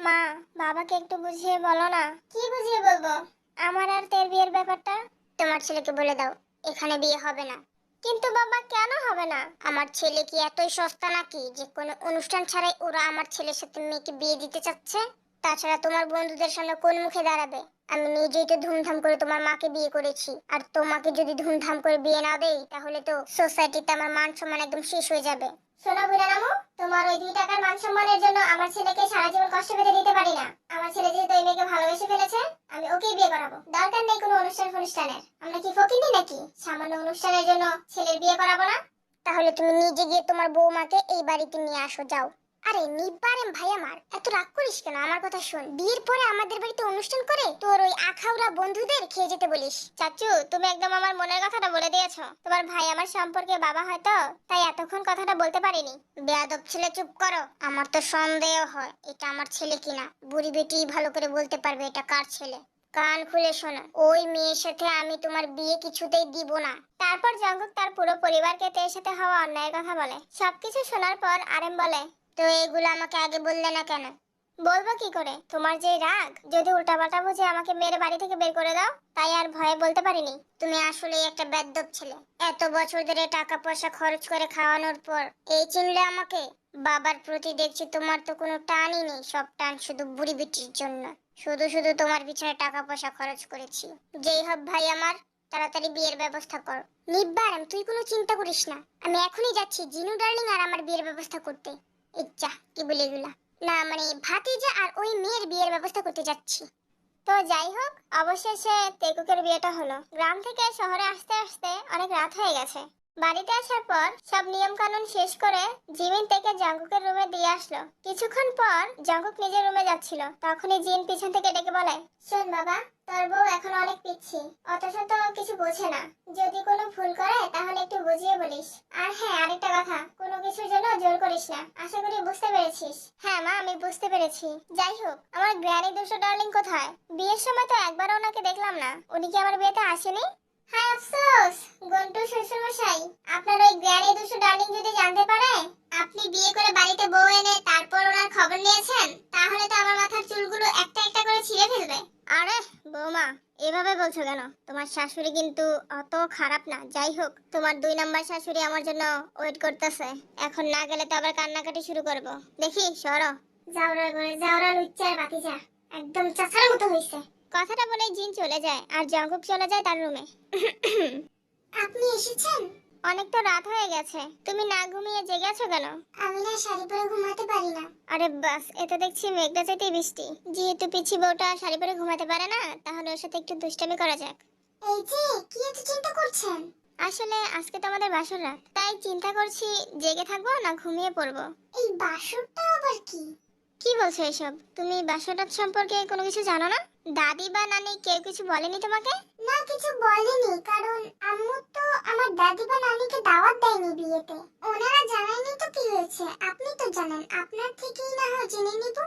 মা, বাবাকে একটু বুঝিয়ে বলো না। কি বুঝিয়ে বলবো? আমার আর তের বিয়ের ব্যাপারটা। তোমার ছেলেকে বলে দাও এখানে বিয়ে হবে না। কিন্তু বাবা কেন হবে না? আমার ছেলে কি এতই সস্তা নাকি যে কোনো অনুষ্ঠান ছাড়াই ওরা আমার ছেলের সাথে মেয়েকে বিয়ে দিতে চাচ্ছে? তাছাড়া তোমার বন্ধুদের সামনে কোন মুখে দাঁড়াবে? আমি নিজেই তো ধুমধাম করে তোমার মাকে বিয়ে করেছি, আর তোমাকে যদি ধুমধাম করে বিয়ে না দেই তাহলে তো সোসাইটিতে আমার মান সম্মান একদম শেষ হয়ে যাবে। শোনো বুড়ারামু, তোমার ওই 2 টাকার মান সম্মানের জন্য আমার ছেলেকে সারা জীবন কষ্ট পেতে দিতে পারি না। আমার ছেলে যেহেতু এই মেয়েকে ভালোবেসে ফেলেছে, আমি ওকেই বিয়ে করাবো। দরকার নেই কোনো অনুষ্ঠানের। আমরা কি ফকিনি নাকি সামান্য অনুষ্ঠানের জন্য ছেলের বিয়ে করাবো না? তাহলে তুমি নিজে গিয়ে তোমার বৌমাকে এই বাড়িতে নিয়ে আসো, যাও। আরে নিব্বারেম ভাই আমার, এত রাগ করিস কেন? আমার কথা শোন, বিয়ের পরে আমাদের বাড়িতে অনুষ্ঠান করে তোর ওই আখাউড়া বন্ধুদের খেয়ে যেতে বলিস। চাচু, তুমি একদম আমার মনের কথাটা বলে দিয়েছো। তোমার ভাই আমার সম্পর্কে বাবা হয়তো, তাই এতক্ষণ কথাটা বলতে পারিনি। বেয়াদব ছেলে, চুপ করো। আমার তো সন্দেহ হয় এটা আমার ছেলে কিনা। বুড়ি বেটি ভালো করে বলতে পারবে এটা কার ছেলে। কান খুলে শোনো, ওই মেয়ের সাথে আমি তোমার বিয়ে কিছুতেই দিব না। তারপর জঙ্কুক তার পুরো পরিবারকে তের সাথে হওয়া অন্যায়ের কথা বলে। সবকিছু শোনার পর আরেম বলে, তো এগুলো আমাকে আগে বললে না কেন? বলবো কি করে? তোমার যে রাগ, যদি উল্টাপাল্টা বুঝে আমাকে মেরে বাড়ি থেকে বের করে দাও, তাই আর ভয়ে বলতে পারিনি। তুমি আসলে একটা বেদ্যপ ছেলে। এত বছর ধরে টাকা পয়সা খরচ করে খাওয়ানোর পর এই চিনলে আমাকে? বাবার প্রতি দেখছি তোমার তো কোনো টানই নেই, সব টান শুধু বুড়ি বিটির জন্য। শুধু শুধু তোমার পিছনে টাকা পয়সা খরচ করেছি। যেই হোক ভাই আমার, তাড়াতাড়ি বিয়ের ব্যবস্থা কর। নিব্বারম, তুই কোনো চিন্তা করিস না, আমি এখনই যাচ্ছি জিনু ডার্লিং আর আমার বিয়ের ব্যবস্থা করতে। ইচ্ছা কি বলে এগুলা? না মানে ভাতিজা আর ওই মেয়ের বিয়ের ব্যবস্থা করতে যাচ্ছি। তো যাই হোক, অবশেষে তেকুকের বিয়েটা হলো। গ্রাম থেকে শহরে আসতে আসতে অনেক রাত হয়ে গেছে। বাড়িতে আসার পর সব নিয়ম কানুন শেষ করে জিমিন তেকে জঙ্কুকের রুমে দিয়ে আসলো। কিছুক্ষণ পর জঙ্কুক নিজের রুমে যাচ্ছিল, তখনই জিন পিছন থেকে ডেকে বলে, শোন বাবা, তোর বউ এখন অনেক পিচ্ছি, অথচ তো কিছু বোঝে না। যদি কোনো ভুল করে তাহলে একটু বুঝিয়ে বলিস। আর হ্যাঁ, আরেকটা কথা, কোনো কিছুর জন্য জোর করিস না। আশা করি বুঝতে পেরেছিস। হ্যাঁ মা, আমি বুঝতে পেরেছি। যাই হোক, আমার গ্র্যানি দুশো ডার্লিং কোথায়? বিয়ের সময় তো একবারও ওনাকে দেখলাম না। উনি কি আমার বিয়েতে আসেনি? হায় আফসোস গন্টু শ্বশুরমশাই, আপনার ওই গ্র্যানি দুশো ডার্লিং যদি জানতে পারে আপনি বিয়ে করে বাড়িতে বউ এনে তারপর ওনার খবর নিয়েছেন, তাহলে তো আমার মাথার চুলগুলো একটা একটা করে ছিঁড়ে ফেলবে। আরে বৌমা, এভাবে বলছো কেন? তোমার শাশুড়ি কিন্তু অত খারাপ না। যাই হোক, তোমার 2 নাম্বার শাশুড়ি আমার জন্য ওয়েট করতেছে। এখন না গেলে তো আবার কান্নাকাটি শুরু করব। দেখি সরো। যাওরা করে যাওরা লুচ্চার বাতিজা, একদম চাচার মতো হইছে। কথাটা বলে জিন চলে যায় আর জঙ্কুক চলে যায় তার রুমে। আপনি এসেছেন? অনেক তো রাত হয়ে গেছে, তুমি না ঘুমিয়ে জেগে আছো কেন? আমি না শাড়ি পরে ঘুমাতে পারি না। আরে বাস, এটা দেখছি মেঘটা চাইতে বৃষ্টি। যেহেতু পিচ্ছি বউটা শাড়ি পরে ঘুমাতে পারে না, তাহলে ওর সাথে একটু দুষ্টামি করা যাক। এই যে, কি এত চিন্তা করছেন? আসলে আজকে তো আমাদের বাসর রাত, তাই চিন্তা করছি জেগে থাকবো না ঘুমিয়ে পড়বো। এই বাসরটা আবার কি? কি বলছো এসব? তুমি বাসর রাত সম্পর্কে কোনো কিছু জানো না? দাদি বা নানি কেউ কিছু বলেনি তোমাকে? না, কিছু বলেনি, কারণ আম্মু তো আমার দাদি বা নানিকে দাওয়াত দেয়নি বিয়েতে। ওনারা জানায়নি তো কি হয়েছে, আপনি তো জানেন, আপনার থেকেই না হয় জেনে নিব।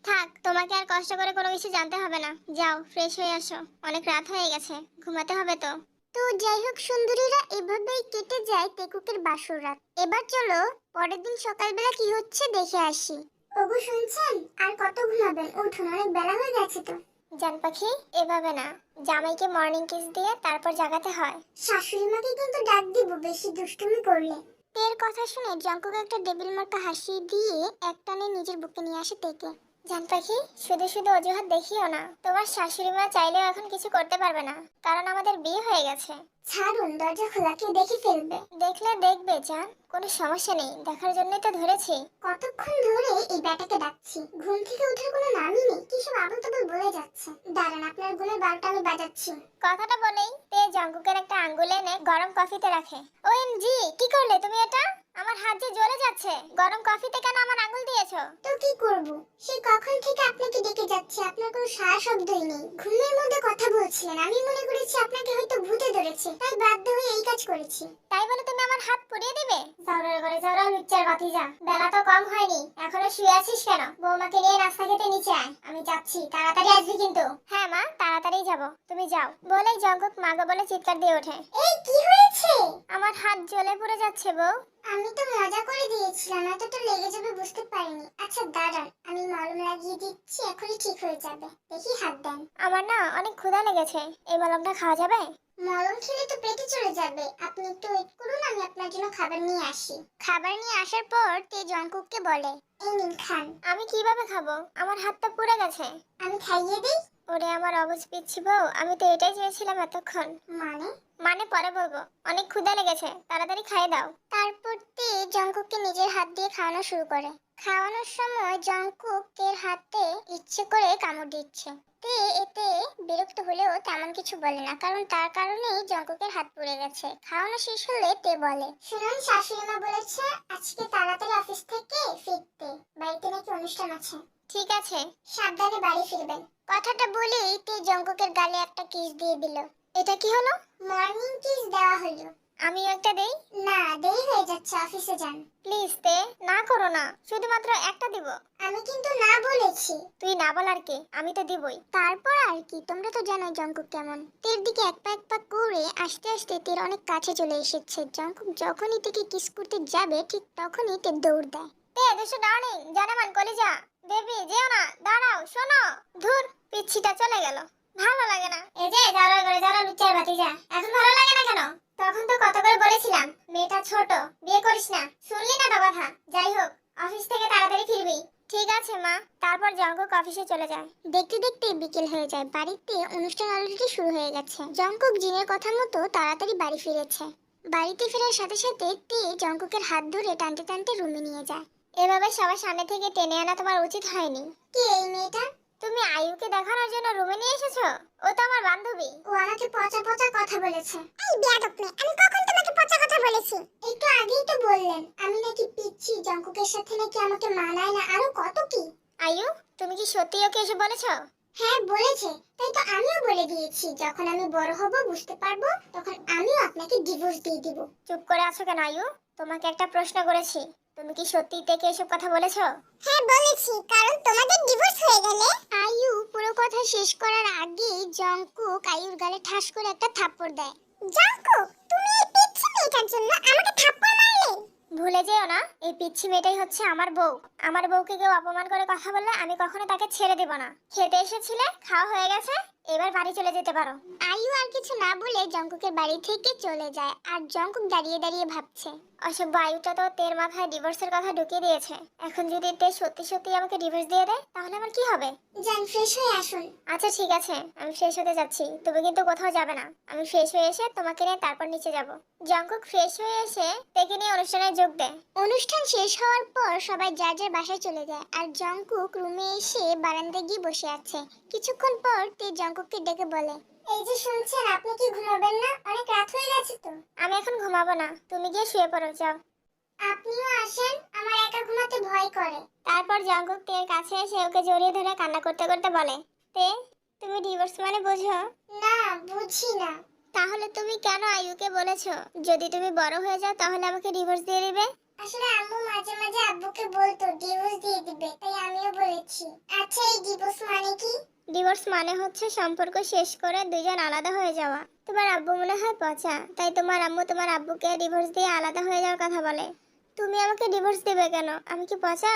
থাক, তোমাকে আর কষ্ট করে কোনো কিছু জানতে হবে না। যাও ফ্রেশ হয়ে আসো, অনেক রাত হয়ে গেছে, ঘুমাতে হবে তো। তো যাই হোক সুন্দরীরা, এভাবেই কেটে যায় তেকুকের বাসর রাত। এবার চলো পরের দিন সকালবেলা কি হচ্ছে দেখে আসি। ওগো শুনছেন? আর কত ঘুমাবেন? উঠুন, অনেক বেলা হয়ে গেছে তো। জান পাখি, এভাবে না, জামাইকে মর্নিং কিস দিয়ে তারপর জাগাতে হয়। শাশুড়ি মাকে কিন্তু ডাক দিব বেশি দুষ্টুমি করলে। তের কথা শুনে জঙ্কুক একটা ডেবিল মার্কা হাসি দিয়ে একটানে নিজের বুকে নিয়ে আসে তেকে। জান পাখি, শুধু শুধু অজুহাত দেখিও না। তোমার শাশুড়ি মা চাইলেও এখন কিছু করতে পারবে না, কারণ আমাদের বিয়ে হয়ে গেছে। ছাড়ুন, দরজা খোলা, কেউ দেখে ফেলবে। দেখলে দেখবে জান, কোনো সমস্যা নেই, দেখার জন্যই তো ধরেছি। কতক্ষণ ধরে এই ব্যাটাকে ডাকছি, ঘুম থেকে ওঠার কোনো নামই নেই, কি সব আবল তাবল বলে যাচ্ছে। দাঁড়ান, আপনার ঘুমের বারোটা আমি বাজাচ্ছি। কথাটা বলেই তে জঙ্কুকের একটা আঙ্গুল এনে গরম কফিতে রাখে। ওএমজি, কি করলে তুমি এটা? আমার হাত যে জ্বলে যাচ্ছে। গরম কফিতে কেন আমার আঙ্গুল দিয়েছো? তো কি করব, সে কখন থেকে আপনাকে ডেকে যাচ্ছে, আপনার কোনো সাড়া শব্দই নেই। ঘুমের মধ্যে কথা বলছিলেন, আমি মনে করেছি আপনাকে হয়তো ভূতে ধরেছে, তাই বাধ্য হয়ে এই কাজ করেছি। তাই বলে তুমি আমার হাত পুড়িয়ে দিবে? জাউরার ঘরে জাউরা, লুচ্চার ভাতিজা, বেলা তো কম হয়নি, এখনো শুয়ে আছিস কেন? বৌমাকে নিয়ে নাস্তা খেতে নিচে আয়, আমি যাচ্ছি, তাড়াতাড়ি আসবি কিন্তু। হ্যাঁ মা, তাড়াতাড়ি যাব, তুমি যাও। বলেই জঙ্কুক মাগো বলে চিৎকার দিয়ে ওঠে। এই কি হয়েছে? আমার হাত জ্বলে পুড়ে যাচ্ছে বউ। আমি তো মজা করে দিয়েছিলাম, এতটা লেগে যাবে বুঝতে পারিনি। আচ্ছা দাঁড়ান, আমি মলম লাগিয়ে দিচ্ছি, এখনই ঠিক হয়ে যাবে। দেখি, হাত দেন। আমার না অনেক ক্ষুধা লেগেছে, এই মলমটা খাওয়া যাবে? মলম খেলে তো পেটে চলে যাবে, আপনি একটু ওয়েট করুন, আমি আপনার জন্য খাবার নিয়ে আসি। খাবার নিয়ে আসার পর তে জঙ্কুককে বলে, এই নিন খান। আমি কিভাবে খাবো? আমার হাত তো পুড়ে গেছে। আমি খাইয়ে দিই। ওরে আমার অবুঝ পিচ্ছি বউ, আমি তো এটাই চেয়েছিলাম এতক্ষণ। মানে? মানে পরে বলবো, অনেক ক্ষুধা লেগেছে, তাড়াতাড়ি খাইয়ে দাও। তারপর তে জঙ্কুককে নিজের হাত দিয়ে খাওয়ানো শুরু করে। খাওয়ানোর সময় জঙ্কুকের হাতে ইচ্ছে করে কামড় দিচ্ছে। তে এতে বিরক্ত হলেও তেমন কিছু বলে না, কারণ তার কারণেই জঙ্কুকের হাত পুড়ে গেছে। খাওয়ানো শেষ হলে তে বলে, শুনুন, শাশুড়ি মা বলেছে আজকে তাড়াতাড়ি অফিস থেকে ফিরতে, বাড়িতে নাকি অনুষ্ঠান আছে। ঠিক আছে। সাবধানে বাড়ি ফিরবেন। কথাটা বলেই তে জঙ্কুকের গালে একটা কিস দিয়ে দিল। এটা কি হলো? মর্নিং কিস দেওয়া হলো। আমিও একটা দেই? না, দেরি হয়ে যাচ্ছে, অফিসে যান। প্লিজ তে, না করো না, শুধুমাত্র একটা দিব। আমি কিন্তু না বলেছি। তুই না বলার কে, আমি তো দিবই। তারপর আর কি, তোমরা তো জানোই জঙ্কুক কেমন। তের দিকে এক পা করে আস্তে আস্তে তের অনেক কাছে চলে এসেছে। জঙ্কুক যখনই তেকে কিস করতে যাবে ঠিক তখনই তে দৌড় দেয়। তে দুশো ডার্লিং, জানেমান কলিজা, বেবি যেও না, দাঁড়াও, শোনো। ধুর, পিচ্ছিটা চলে গেল, ভালো লাগে না। এই যে যারা করে যারা লুচ্চার ভাতিজা, এখন ভালো লাগে না কেন? তখন তো কত করে বলেছিলাম মেয়েটা ছোট, বিয়ে করিস না, শুনলি না তো কথা। যাই হোক, অফিস থেকে তাড়াতাড়ি ফিরবি। ঠিক আছে মা। তারপর জঙ্কুক অফিসে চলে যায়। দেখতে দেখতে বিকেল হয়ে যায়, বাড়িতে অনুষ্ঠান অলরেডি শুরু হয়ে গেছে। জঙ্কুক জিনের কথা মতো তাড়াতাড়ি বাড়ি ফিরেছে। বাড়িতে ফেরার সাথে সাথে তে জঙ্কুকের হাত ধরে টানতে টানতে রুমে নিয়ে যায়। এভাবে সবার সামনে থেকে টেনে আনা তোমার উচিত হয়নি। কে এই মেয়েটা? তুমি আয়ুকে দেখানোর জন্য রুমে নিয়ে এসেছো? ও তো আমার বান্ধবী। ও আমাকে পচা পচা কথা বলেছে। এই বেয়াদব মেয়ে, আমি কখন তোমাকে পচা কথা বলেছি? একটু আগেই তো বললেন আমি নাকি পিচ্ছি, জঙ্কুকের সাথে নাকি আমাকে মানায় না, আরো কত কি। আয়ু, তুমি কি সত্যি ওকে এসে বলেছো? হ্যাঁ বলেছে, তাই তো আমিও বলে দিয়েছি যখন আমি বড় হব বুঝতে পারবো তখন আমিও আপনাকে ডিভোর্স দিয়ে দিব। চুপ করে আছো কেন আয়ু? তোমাকে একটা প্রশ্ন করেছি, তুমি কি সত্যি থেকে এসব কথা বলেছো? হ্যাঁ বলেছি, কারণ তোমাদের ডিভোর্স হয়ে গেলে। আয়ু পুরো কথা শেষ করার আগেই জঙ্কুক আয়ুর গালে ঠাস করে একটা থাপ্পড় দেয়। জঙ্কুক, তুমি এই পিচ্চি মেয়েটার জন্য আমাকে থাপ্পড় মারলে? ভুলে যেও না, এই পিচ্ছি মেয়েটাই হচ্ছে আমার বউ। আমার বউকে কেউ অপমান করে কথা বললে আমি কখনো তাকে ছেড়ে দেব না। খেতে এসেছিলে, খাওয়া হয়ে গেছে, এবার বাড়ি চলে যেতে পারো। আয়ু আর কিছু না বলে জঙ্কুকের বাড়ি থেকে চলে যায়, আর জঙ্কুক দাঁড়িয়ে দাঁড়িয়ে ভাবছে, অসভ্য আয়ুটা তো তের মাথায় ডিভোর্সের কথা ঢুকিয়ে দিয়েছে। এখন যদি তে সত্যি সত্যি আমাকে ডিভোর্স দিয়ে দেয় তাহলে আমার কি হবে? যান ফ্রেশ হয়ে আসুন। আচ্ছা ঠিক আছে, আমি ফ্রেশ হতে যাচ্ছি, তুমি কিন্তু কোথাও যাবে না। আমি ফ্রেশ হয়ে এসে তোমাকে নিয়ে তারপর নিচে যাব। জঙ্কুক ফ্রেশ হয়ে এসে তেকে নিয়ে অনুষ্ঠানে যোগ দেয়। অনুষ্ঠান শেষ হওয়ার পর সবাই যার যার বাসায় চলে যায়, আর জঙ্কুক রুমে এসে বারান্দায় গিয়ে বসে আছে। কিছুক্ষণ পর তে জঙ্কুককে ডেকে বলে, এই যে শুনছেন, আপনি কি ঘুমাবেন না? অনেক রাত হয়ে গেছে তো। আমি এখন ঘুমাবো না, তুমি গিয়ে শুয়ে পড়ো, যাও। আপনিও আসেন, আমার একা ঘুমাতে ভয় করে। তারপর জঙ্কুক তের কাছে এসে ওকে জড়িয়ে ধরে কান্না করতে করতে বলে, তে, তুমি ডিভোর্স মানে বোঝো? না, বুঝি না। তাহলে তুমি কেন আয়ুকে বলেছো যদি তুমি বড় হয়ে যাও তাহলে আমাকে ডিভোর্স দিয়ে দিবে? আসলে আম্মু মাঝে মাঝে আব্বুকে বলতো ডিভোর্স দিয়ে দিবে, তাই আমিও বলেছি। আচ্ছা, এই ডিভোর্স মানে কি? ডিভোর্স মানে হচ্ছে সম্পর্ক শেষ করে দুজন আলাদা হয়ে যাওয়া। তোমার আব্বু মনে হয় পচা, তাই তোমার আম্মু তোমার আব্বুকে ডিভোর্স দিয়ে আলাদা হয়ে যাওয়ার কথা বলে। তুমি আমাকে ডিভোর্স দিবে কেন? আমি কি পচা?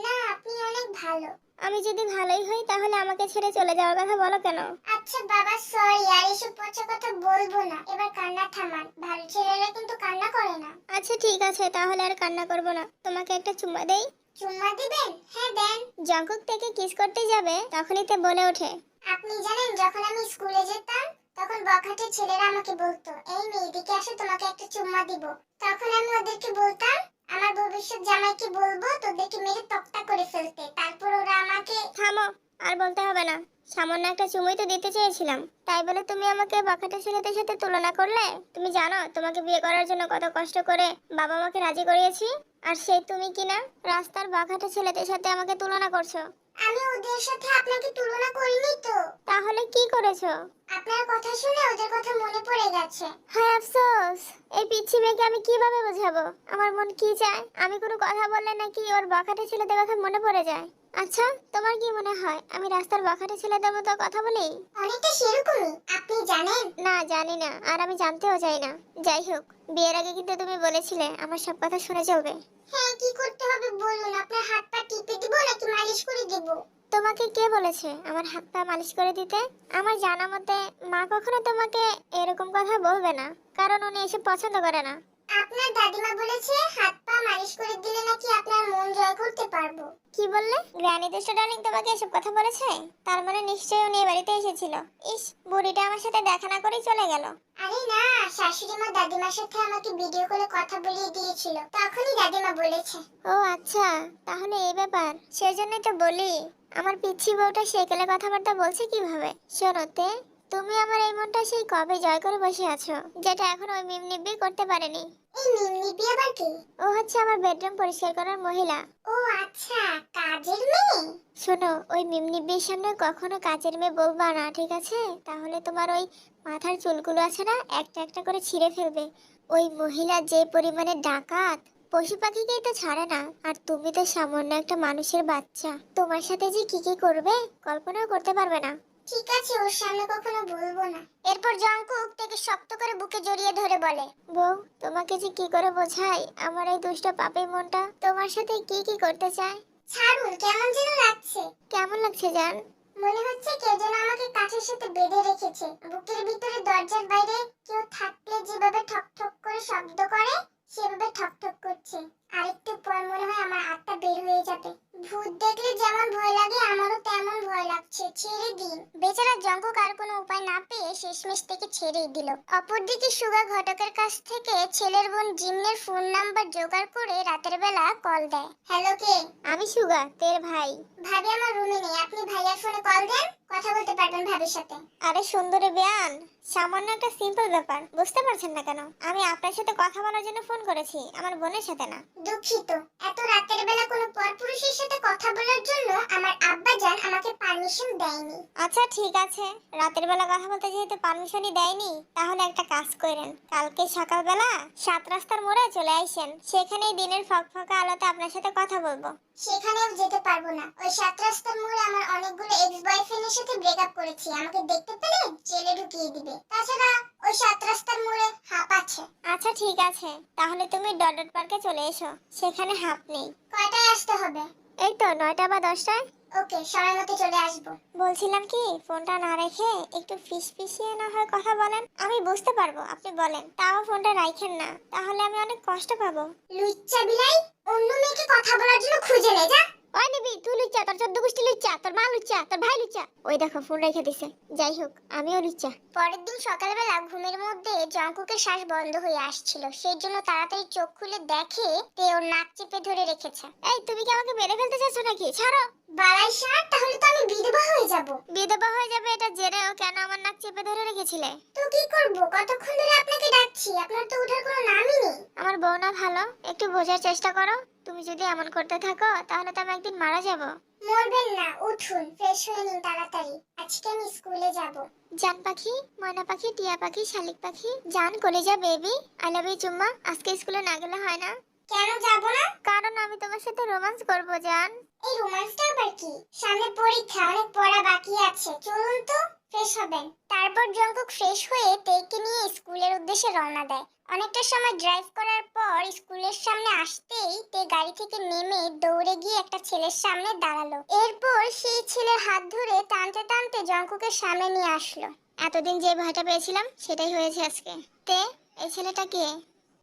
না, আপনি অনেক ভালো। আমি যদি ভালোই হই তাহলে আমাকে ছেড়ে চলে যাওয়ার কথা বলো কেন? আচ্ছা বাবা, সরি, আর এসব পচা কথা বলবো না। এবার কান্না থামান, ভালো ছেলেরা কিন্তু কান্না করে না। আচ্ছা ঠিক আছে, তাহলে আর কান্না করব না। তোমাকে একটা চুম্মা দেই। চুম্মা দিবেন? হ্যাঁ দেন। জঙ্কুক থেকে কিস করতে যাবে তখনই তে বলে ওঠে, আপনি জানেন যখন আমি স্কুলে যেতাম তখন বখাটে ছেলেরা আমাকে বলতো, এই মেয়ে এদিকে আসো, তোমাকে একটা চুম্মা দিব। তখন আমি ওদেরকে বলতাম আমার ভবিষ্যৎ জামাইকে বলবো তোদেরকে মেরে তক্তা করে ফেলতে। তারপর ওরা আমাকে। থামো, আর বলতে হবে না। সামান্য একটা চুমুই তো দিতে চেয়েছিলাম, তাই বলে তুমি আমাকে বখাটে ছেলেদের সাথে তুলনা করলে? তুমি জানো তোমাকে বিয়ে করার জন্য কত কষ্ট করে বাবা মাকে রাজি করিয়েছি, আর সেই তুমি কিনা রাস্তার বখাটে ছেলেদের সাথে আমাকে তুলনা করছো। আমি ওদের সাথে আপনাকে তুলনা করিনি তো। তাহলে কি করেছো? আপনার কথা শুনে ওদের কথা মনে পড়ে গেছে। হায় আফসোস, এই পিচ্ছি মেয়েকে আমি কিভাবে বোঝাবো আমার মন কি চায়? আমি কোনো কথা বললে নাকি ওর বখাটে ছেলেদের কথা মনে পড়ে যায়? আচ্ছা, তোমার কি মনে হয় আমি রাস্তার বখাটে ছেলেদের মতো কথা বলি? অনেকটা সেরকমই। আপনি জানেন? না, জানি না, আর আমি জানতেও চাই না। যাই হোক, বিয়ের আগে কিন্তু তুমি বলেছিলে আমার সব কথা শুনে চলবে। হ্যাঁ, কি করতে হবে বলুন? আপনার হাত পা টিপে দিব নাকি মালিশ করে দেব? তোমাকে কে বলেছে আমার হাত পা মালিশ করে দিতে? আমার জানা মতে মা কখনো তোমাকে এরকম কথা বলবে না, কারণ উনি এসব পছন্দ করে না। আপনার দাদিমা বলেছে হাত পা মালিশ করে দিলে নাকি আপনার মন জয় করতে পারবো। কি বললে? গ্র্যানি দুষ্ট ডার্লিং তোমাকে এসব কথা বলেছে? তার মানে নিশ্চয়ই উনি এই বাড়িতে এসেছিল। ইস, বুড়িটা আমার সাথে দেখা না করেই চলে গেল। আরে না, শাশুড়ি মা দাদিমার সাথে আমাকে ভিডিও কলে কথা বলিয়ে দিয়েছিল, তখনই দাদিমা বলেছে। ও আচ্ছা, তাহলে এই ব্যাপার। সেজন্যই তো বলি আমার পিচ্ছি বউটা সেকেলে কথাবার্তা বলছে কিভাবে। শোনোতে, তুমি আমার এই মনটা সেই কবে জয় করে বসে আছো, যেটা এখন ওই মিমনিব্বি করতে পারেনি। এই মিমনিব্বি আবার কি? ও হচ্ছে আমার বেডরুম পরিষ্কার করার মহিলা। ও আচ্ছা, কাজের মেয়ে। শোনো, ওই মিমনিব্বির সামনে কখনো কাজের মেয়ে বলবা না, ঠিক আছে? তাহলে তোমার ওই মাথার চুলগুলো আছে না, একটা একটা করে ছিঁড়ে ফেলবে। ওই মহিলা যে পরিমাণে ডাকাত, পশু পাখিকেই তো ছাড়ে না, আর তুমি তো সামান্য একটা মানুষের বাচ্চা। তোমার সাথে যে কি কি করবে কল্পনাও করতে পারবে না। ঠিক আছে, ওর সামনে কখনো বলবো না। এরপর জঙ্কুক তাকে শক্ত করে বুকে জড়িয়ে ধরে বলে, বউ, তোমাকে যে কি করে বোঝাই আমার এই দুষ্ট পাপী মনটা তোমার সাথে কি কি করতে চায়। ছাড়ুন, কেমন যেন লাগছে। কেমন লাগছে জান? মনে হচ্ছে কেউ যেন আমাকে কাঠের সাথে বেঁধে রেখেছে। বুকের ভিতরে দরজার বাইরে কেউ থাকলে যেভাবে ঠক ঠক করে শব্দ করে সেভাবে ঠক ঠক করছে। আরেকটু পর মনে হয় আমার আত্মা বের হয়ে যাবে। ভূত দেখলে যেমন ভয় লাগে আমারও তেমন ভয় লাগছে। ছেড়ে দিন। বেচারা জঙ্কুক আর কোনো উপায় না পেয়ে শেষমেশ থেকে ছেড়েই দিল। অপরদিকে সুগা ঘটকের কাছ থেকে ছেলের বোন জিমনের ফোন নাম্বার জোগাড় করে রাতের বেলা কল দেয়। হ্যালো, কে? আমি সুগা, তের ভাই। ভাবি আমার রুমে নেই, আপনি ভাইয়ার ফোনে কল দেন, কথা বলতে পারবেন ভাবির সাথে। আরে সুন্দরী বেয়ান, সামান্য একটা সিম্পল ব্যাপার, বুঝতে পারছেন না কেন? আমি আপনার সাথে কথা বলার জন্য ফোন করেছি, আমার বোনের সাথে না। দুঃখিত, এত রাতের বেলা কোনো পরপুরুষের সাথে কথা বলার জন্য আমার আব্বা জান আমাকে পারমিশন দেয়নি। আচ্ছা ঠিক আছে, রাতের বেলা কথা বলতে যেহেতু পারমিশনই দেয়নি, তাহলে একটা কাজ করেন, কালকে সকালবেলা 7 রাস্তার মোড়ে চলে আইসেন, সেখানেই দিনের ফকফকা আলোতে আপনার সাথে কথা বলবো। সেখানেও যেতে পারবো না, ওই 7 রাস্তার মোড়ে আমার অনেকগুলো এক্স বয়ফ্রেন্ডের সাথে ব্রেকআপ করেছি, আমাকে দেখতে পেলে জেলে ঢুকিয়ে দিবে। তাছাড়া ওই 7 রাস্তার মোড়ে হাঁপ আছে। আচ্ছা ঠিক আছে, তাহলে তুমি ডট পার্কে চলে এসো, সেখানে হাঁপ নেই। কয়টায় আসতে হবে? এই তো 9টা বা 10টায়। ওকে, সময় মতো চলে আসবো। বলছিলাম কি, ফোনটা না রেখে একটু ফিসফিসিয়ে না হয় কথা বলেন, আমি বুঝতে পারবো আপনি বলেন, তাও ফোনটা রাখেন না, তাহলে আমি অনেক কষ্ট পাবো। লুচ্চা বিলাই, অন্য মেয়েকে কথা বলার জন্য খুঁজে নে যা। ওই নিবি তুই লুচ্চা, তোর 14 গোষ্ঠী লুচ্চা, তোর মা লুচ্চা, তোর ভাই লুচ্চা। ওই দেখো ফোন রেখে দিছে। যাই হোক আমিও লুচ্চা। পরের দিন সকালবেলা ঘুমের মধ্যে জঙ্কুকের শ্বাস বন্ধ হয়ে আসছিল, সেই জন্য তাড়াতাড়ি চোখ খুলে দেখে তে ওর নাক চেপে ধরে রেখেছে। এই তুমি কি আমাকে মেরে ফেলতে চাচ্ছ নাকি? ছাড়ো। বালাই ষাট, তাহলে তো আমি বিধবা হয়ে যাব। বিধবা হয়ে যাবে এটা জেনেও কেন আমার নাক চেপে ধরে রেখেছিলে? তো কি করব, কতক্ষণ ধরে আপনাকে ডাকছি, আপনার তো ওঠার কোনো নামই নেই। আমার বউ না ভালো, একটু বোঝার চেষ্টা করো। তুমি যদি এমন করতে থাকো তাহলে তো আমি একদিন মারা যাব। মরবেন না, উঠুন, ফ্রেশ হয়ে নিন তাড়াতাড়ি, আজকে আমি স্কুলে যাব। জান পাখি, ময়না পাখি, টিয়া পাখি, শালিক পাখি, জান কলিজা বেবি, আই লাভ ইউ চুম্মা। আজকে স্কুলে না গেলে হয় না? কেন যাব না? কারণ আমি তোমার সাথে রোমান্স করব জান। এই রোমান্সটা আবার কি? সামনে পরীক্ষা, অনেক পড়া বাকি আছে, চলুন তো ফ্রেশ হবেন। তারপর জঙ্কুক ফ্রেশ হয়ে তেকে নিয়ে স্কুলের উদ্দেশ্যে রওনা দেয়। অনেকটা সময় ড্রাইভ করার পর স্কুলের সামনে আসতেই তে গাড়ি থেকে নেমে দৌড়ে গিয়ে একটা ছেলের সামনে দাঁড়ালো। এরপর সেই ছেলের হাত ধরে টানতে টানতে জঙ্কুকের সামনে নিয়ে আসলো। এতদিন যে ভয়টা পেয়েছিলাম সেটাই হয়েছে আজকে। তে এই ছেলেটা কে?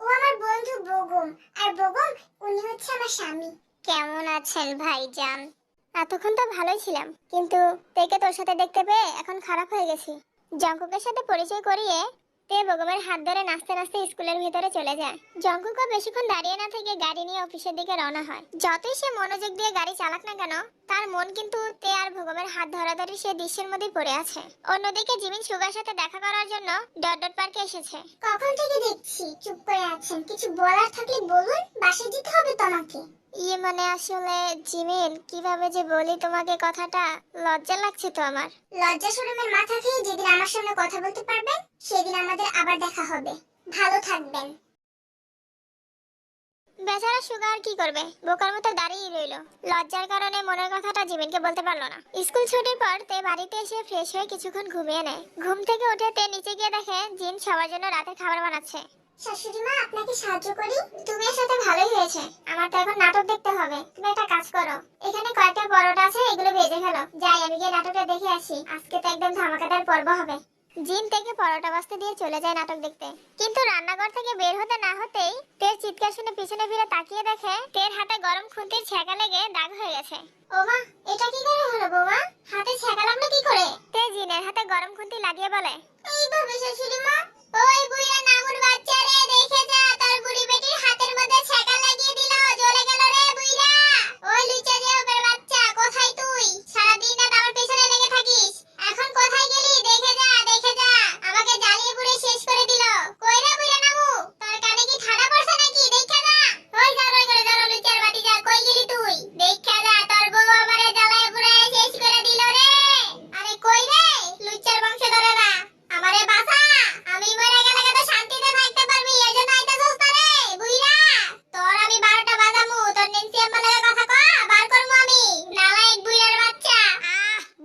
ও আমার বন্ধু বগম, আর বগম উনি হচ্ছে আমার স্বামী। কেমন আছেন ভাইজান? এতক্ষণ তো ভালোই ছিলাম, কিন্তু তেকে তোর সাথে দেখতে পেয়ে এখন খারাপ হয়ে গেছি। জঙ্কুকের সাথে পরিচয় করিয়ে তে বগমের হাত ধরে নাচতে নাচতে স্কুলের ভিতরে চলে যায়। জঙ্কুকও বেশিক্ষণ দাঁড়িয়ে না থেকে গাড়ি নিয়ে অফিসের দিকে রওনা হয়। যতই সে মনোযোগ দিয়ে গাড়ি চালাক না কেন, তার মন কিন্তু তে আর ভগবের হাত ধরাধরি সে দৃশ্যের মধ্যে পড়ে আছে। অন্যদিকে জিমিন সুগার সাথে দেখা করার জন্য ডট ডট পার্কে এসেছে। কখন থেকে দেখছি চুপ করে আছেন, কিছু বলার থাকলে বলুন, বাসায় যেতে হবে তো আমাকে। ইয়ে মানে আসলে জিমিন, কিভাবে যে বলি তোমাকে কথাটা, লজ্জা লাগছে তো আমার। লজ্জা শরমের মাথা খেয়ে যেদিন আমার সামনে কথা বলতে পারবেন সেদিন আমাদের আবার দেখা হবে। ভালো থাকবেন। বেচারা সুগার কি করবে, বোকার মতো দাঁড়িয়ে রইলো। লজ্জার কারণে মনের কথাটা জিমিনকে বলতে পারলো না। স্কুল ছুটির পর তে বাড়িতে এসে ফ্রেশ হয়ে কিছুক্ষণ ঘুমিয়ে নেয়। ঘুম থেকে উঠে তে নিচে গিয়ে দেখে জিন সবার জন্য রাতের খাবার বানাচ্ছে। শাশুড়ি মা, আপনাকে সাহায্য করি? তুমি এর সাথে ভালোই হয়েছে, আমার তো এখন নাটক দেখতে হবে। তুমি একটা কাজ করো, এখানে কয়েকটা পরোটা আছে, এগুলো ভেজে ফেলো। যাই আমি গিয়ে নাটকটা দেখে আসি, আজকে তো একদম ধামাকাদার পর্ব হবে। জিন থেকে পরোটা বাস্তে দিয়ে চলে যায় নাটক দেখতে। কিন্তু রান্নাঘর থেকে বের হতে না হতেই তের চিৎকার শুনে পিছনে ফিরে তাকিয়ে দেখে তের হাতে গরম খুন্তির ছ্যাঁকা লেগে দাগ হয়ে গেছে। ওমা, এটা কি করে হলো বৌমা? হাতে ছ্যাঁকা লাগলো কি করে? তে জিনের হাতে গরম খুন্তি লাগিয়ে বলে, এইভাবে শাশুড়ি মা? ওই বুইড়া নাগুর বাচ্চা রে, দেখে যা, তার বুড়ি বেটির হাতের মধ্যে ছ্যাঁকা লাগিয়ে দিল, জ্বলে গেল রে বুইড়া। ওই লুচা দেওবের বাচ্চা, কোথায় তুই? সারাদিন রাত আমার পেছনে লেগে থাকিস, এখন কোথায় গেলি? দেখে যা, দেখে যা, আমাকে জ্বালিয়ে পুড়ে শেষ করে দিল। কই রে বুইড়া নাগু, তোর কানে কি ঠাডা পড়ছে নাকি? দেখে যা। ওই জারই করে জারো লুচার বাটি যা, কই গেলি তুই? দেখে যা, তোর বউ আমারে জ্বালায়ে পুড়ে শেষ করে দিল রে। আরে কই রে লুচার বংশধরেরা, আমারে বাঁচা। আমি মরে গেলে তো শান্তিতে থাকতে পারবি, এজন্য আইতাছস না রে বুইড়া। তোর আমি 12টা বাজামু, তোর নেন্সি আম্মা লাগে কথা কয়া বার করমু আমি, নালায়েক বুইড়ার বাচ্চা।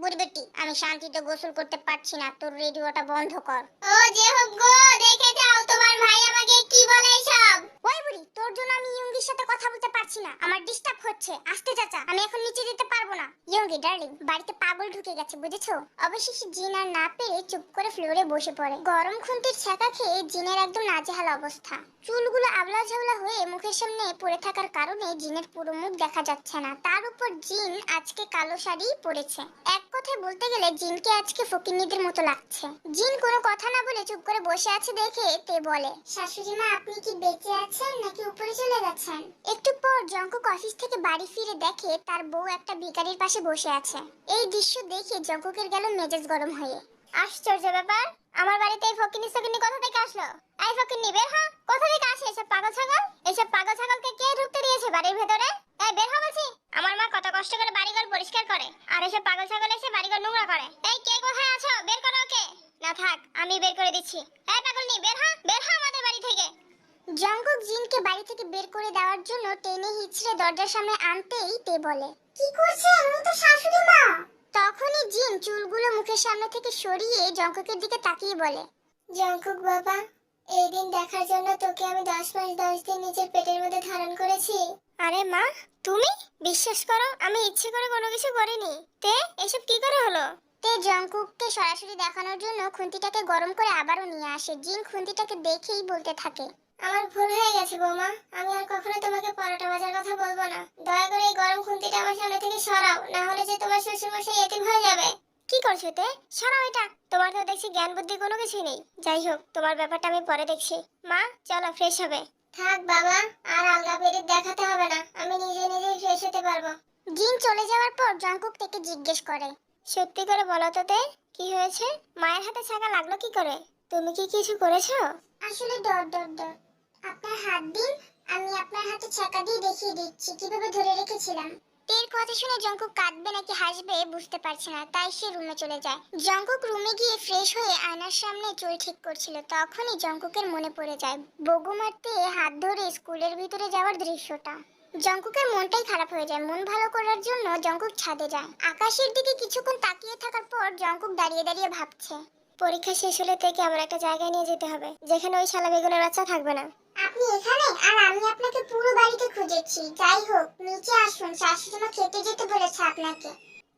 বুড়ি বেটি, আমি শান্তিতে গোসল করতে পারছি না, তোর রেডিওটা বন্ধ কর। ও যে হোক গো, দেখে যাও তোমার ভাই আমাকে কি বলে সব। ওই বুড়ি, তোর জন্য আমি ইয়ঙ্গির সাথে কথা বলতে পারছি না, আমার ডিস্টার্ব হচ্ছে। আসতে চাচা, আমি এখন নিচে যেতে পারবো না। ইয়ঙ্গি ডার্লিং, বাড়িতে পাগল ঢুকে গেছে বুঝেছো? অবশেষে জিন আর না পেরে চুপ করে ফ্লোরে বসে পড়ে। গরম খুন্তির ছ্যাঁকা খেয়ে জিনের একদম নাজেহাল অবস্থা। চুলগুলো আবলা ঝাবলা হয়ে মুখের সামনে পড়ে থাকার কারণে জিনের পুরো মুখ দেখা যাচ্ছে না। তার উপর জিন আজকে কালো শাড়ি পরেছে। এক কথায় বলতে গেলে জিনকে আজকে ফকিন্নিদের মতো লাগছে। জিন কোনো কথা না বলে চুপ করে বসে আছে দেখে তে বলে, শাশুড়ি মা, আপনি কি বেঁচে আছেন নাকি উপরে চলে গেছেন? একটু পর জঙ্কুক অফিস থেকে বাড়ি ফিরে দেখে তার বউ একটা ভিখারির পাশে বসে আছে। এই দৃশ্য দেখে জঙ্কুকের গেল মেজাজ গরম হয়ে। আশ্চর্য ব্যাপার, আমার বাড়িতে এই ফকিন্নি সকিন্নি কোথা থেকে আসলো? এই ফকিন্নি বের হ, কোথা থেকে আসে এসব পাগল ছাগল? এসব পাগল ছাগলকে কে ঢুকতে দিয়েছে বাড়ির ভেতরে? এই বের হ বলছি। আমার মা কত কষ্ট করে বাড়িঘর পরিষ্কার করে, আর এসব পাগল ছাগল এসে বাড়িঘর নোংরা করে। এই কে কোথায় আছো? বের করো ওকে। না থাক, আমি বের করে দিচ্ছি। এই পাগলনি, বের হ, বের হ আমাদের বাড়ি থেকে। জঙ্কুক জিনকে বাড়ি থেকে বের করে দেওয়ার জন্য টেনে হিচড়ে দরজার সামনে আনতেই তে বলে, কি করছেন? আমি তো শাশুড়ি মা। তখনই জিন চুলগুলো মুখের সামনে থেকে সরিয়ে জঙ্কুকের দিকে তাকিয়ে বলে, জঙ্কুক বাবা, এই দিন দেখার জন্য তোকে আমি 10 মাস 10 দিন নিজের পেটের মধ্যে ধারণ করেছি। আরে মা, তুমি? বিশ্বাস করো, আমি ইচ্ছে করে কোনো কিছু করিনি। তে এসব কি করে হলো? তে জঙ্কুককে সরাসরি দেখানোর জন্য খুন্তিটাকে গরম করে আবারও নিয়ে আসে। জিন খুন্তিটাকে দেখেই বলতে থাকে, আমার ভুল হয়ে গেছে বৌমা, আমি আর কখনো তোমাকে পরোটা ভাজার কথা বলবো না। দয়া করে এই গরম খুন্তিটা আমার সামনে থেকে সরাও, না হলে যে তোমার শ্বশুরমশাই এতিম হয়ে যাবে। কি করছো তে? সরাও এটা। তোমার তো দেখছি জ্ঞান বুদ্ধি কোনো কিছুই নেই। যাই হোক, তোমার ব্যাপারটা আমি পরে দেখছি। মা, চলো ফ্রেশ হবে। থাক বাবা, আর আলগা পেরিত দেখাতে হবে না, আমি নিজে নিজেই ফ্রেশ হতে পারবো। জিন চলে যাওয়ার পর জঙ্কুক থেকে জিজ্ঞেস করে, সত্যি করে বলো তো তে, কি হয়েছে? মায়ের হাতে ছাকা লাগলো কি করে? তুমি কি কিছু করেছো? আসলে ডট ডট ডট, আপনার হাত দিন, আমি আপনার হাতে ছ্যাঁকা দিয়ে দেখিয়ে দিচ্ছি কিভাবে ধরে রেখেছিলাম। তের কথা শুনে জঙ্কুক কাঁদবে নাকি হাসবে বুঝতে পারছে না, তাই সে রুমে চলে যায়। জঙ্কুক রুমে গিয়ে ফ্রেশ হয়ে আয়নার সামনে চুল ঠিক করছিল, তখনই জঙ্কুকের মনে পড়ে যায় বগু মারতে হাত ধরে স্কুলের ভিতরে যাওয়ার দৃশ্যটা। জঙ্কুকের মনটাই খারাপ হয়ে যায়। মন ভালো করার জন্য জঙ্কুক ছাদে যায়। আকাশের দিকে কিছুক্ষণ তাকিয়ে থাকার পর জঙ্কুক দাঁড়িয়ে দাঁড়িয়ে ভাবছে, পরীক্ষা শেষ হলে থেকে এমন একটা জায়গায় নিয়ে যেতে হবে যেখানে ওই শালা বেগুনের বাচ্চা থাকবে না। আপনি এখানে, আর আমি আপনাকে পুরো বাড়িতে খুঁজেছি। যাই হোক, নিচে আসুন, শাশুড়িমা খেতে যেতে বলেছে আপনাকে।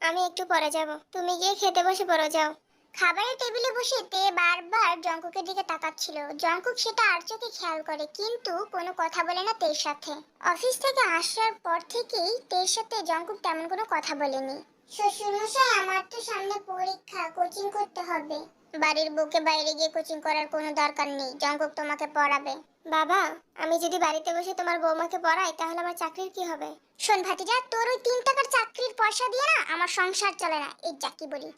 আমি একটু পরে যাব, তুমি গিয়ে খেতে বসে পড়ো, যাও। খাবারের টেবিলে বসে তে বারবার জঙ্কুকের দিকে তাকাচ্ছিল। জঙ্কুক সেটা আর চোখে খেয়াল করে, কিন্তু কোনো কথা বলে না তের সাথে। অফিস থেকে আসার পর থেকেই তের সাথে জঙ্কুক তেমন কোনো কথা বলেনি। শ্বশুরমশাই, আমার তো সামনে পরীক্ষা, কোচিং করতে হবে। বাড়ির বউকে বাইরে গিয়ে কোচিং করার কোনো দরকার নেই, জঙ্কুক তোমাকে পড়াবে। বাবা, আমি যদি বাড়িতে বসে তোমার বৌমাকে পড়াই তাহলে আমার চাকরির কি হবে? শোন ভাতিজা, তোর ওই 3 টাকার চাকরির পয়সা দিয়ে না আমার সংসার চলে না। এই যা কি বলি,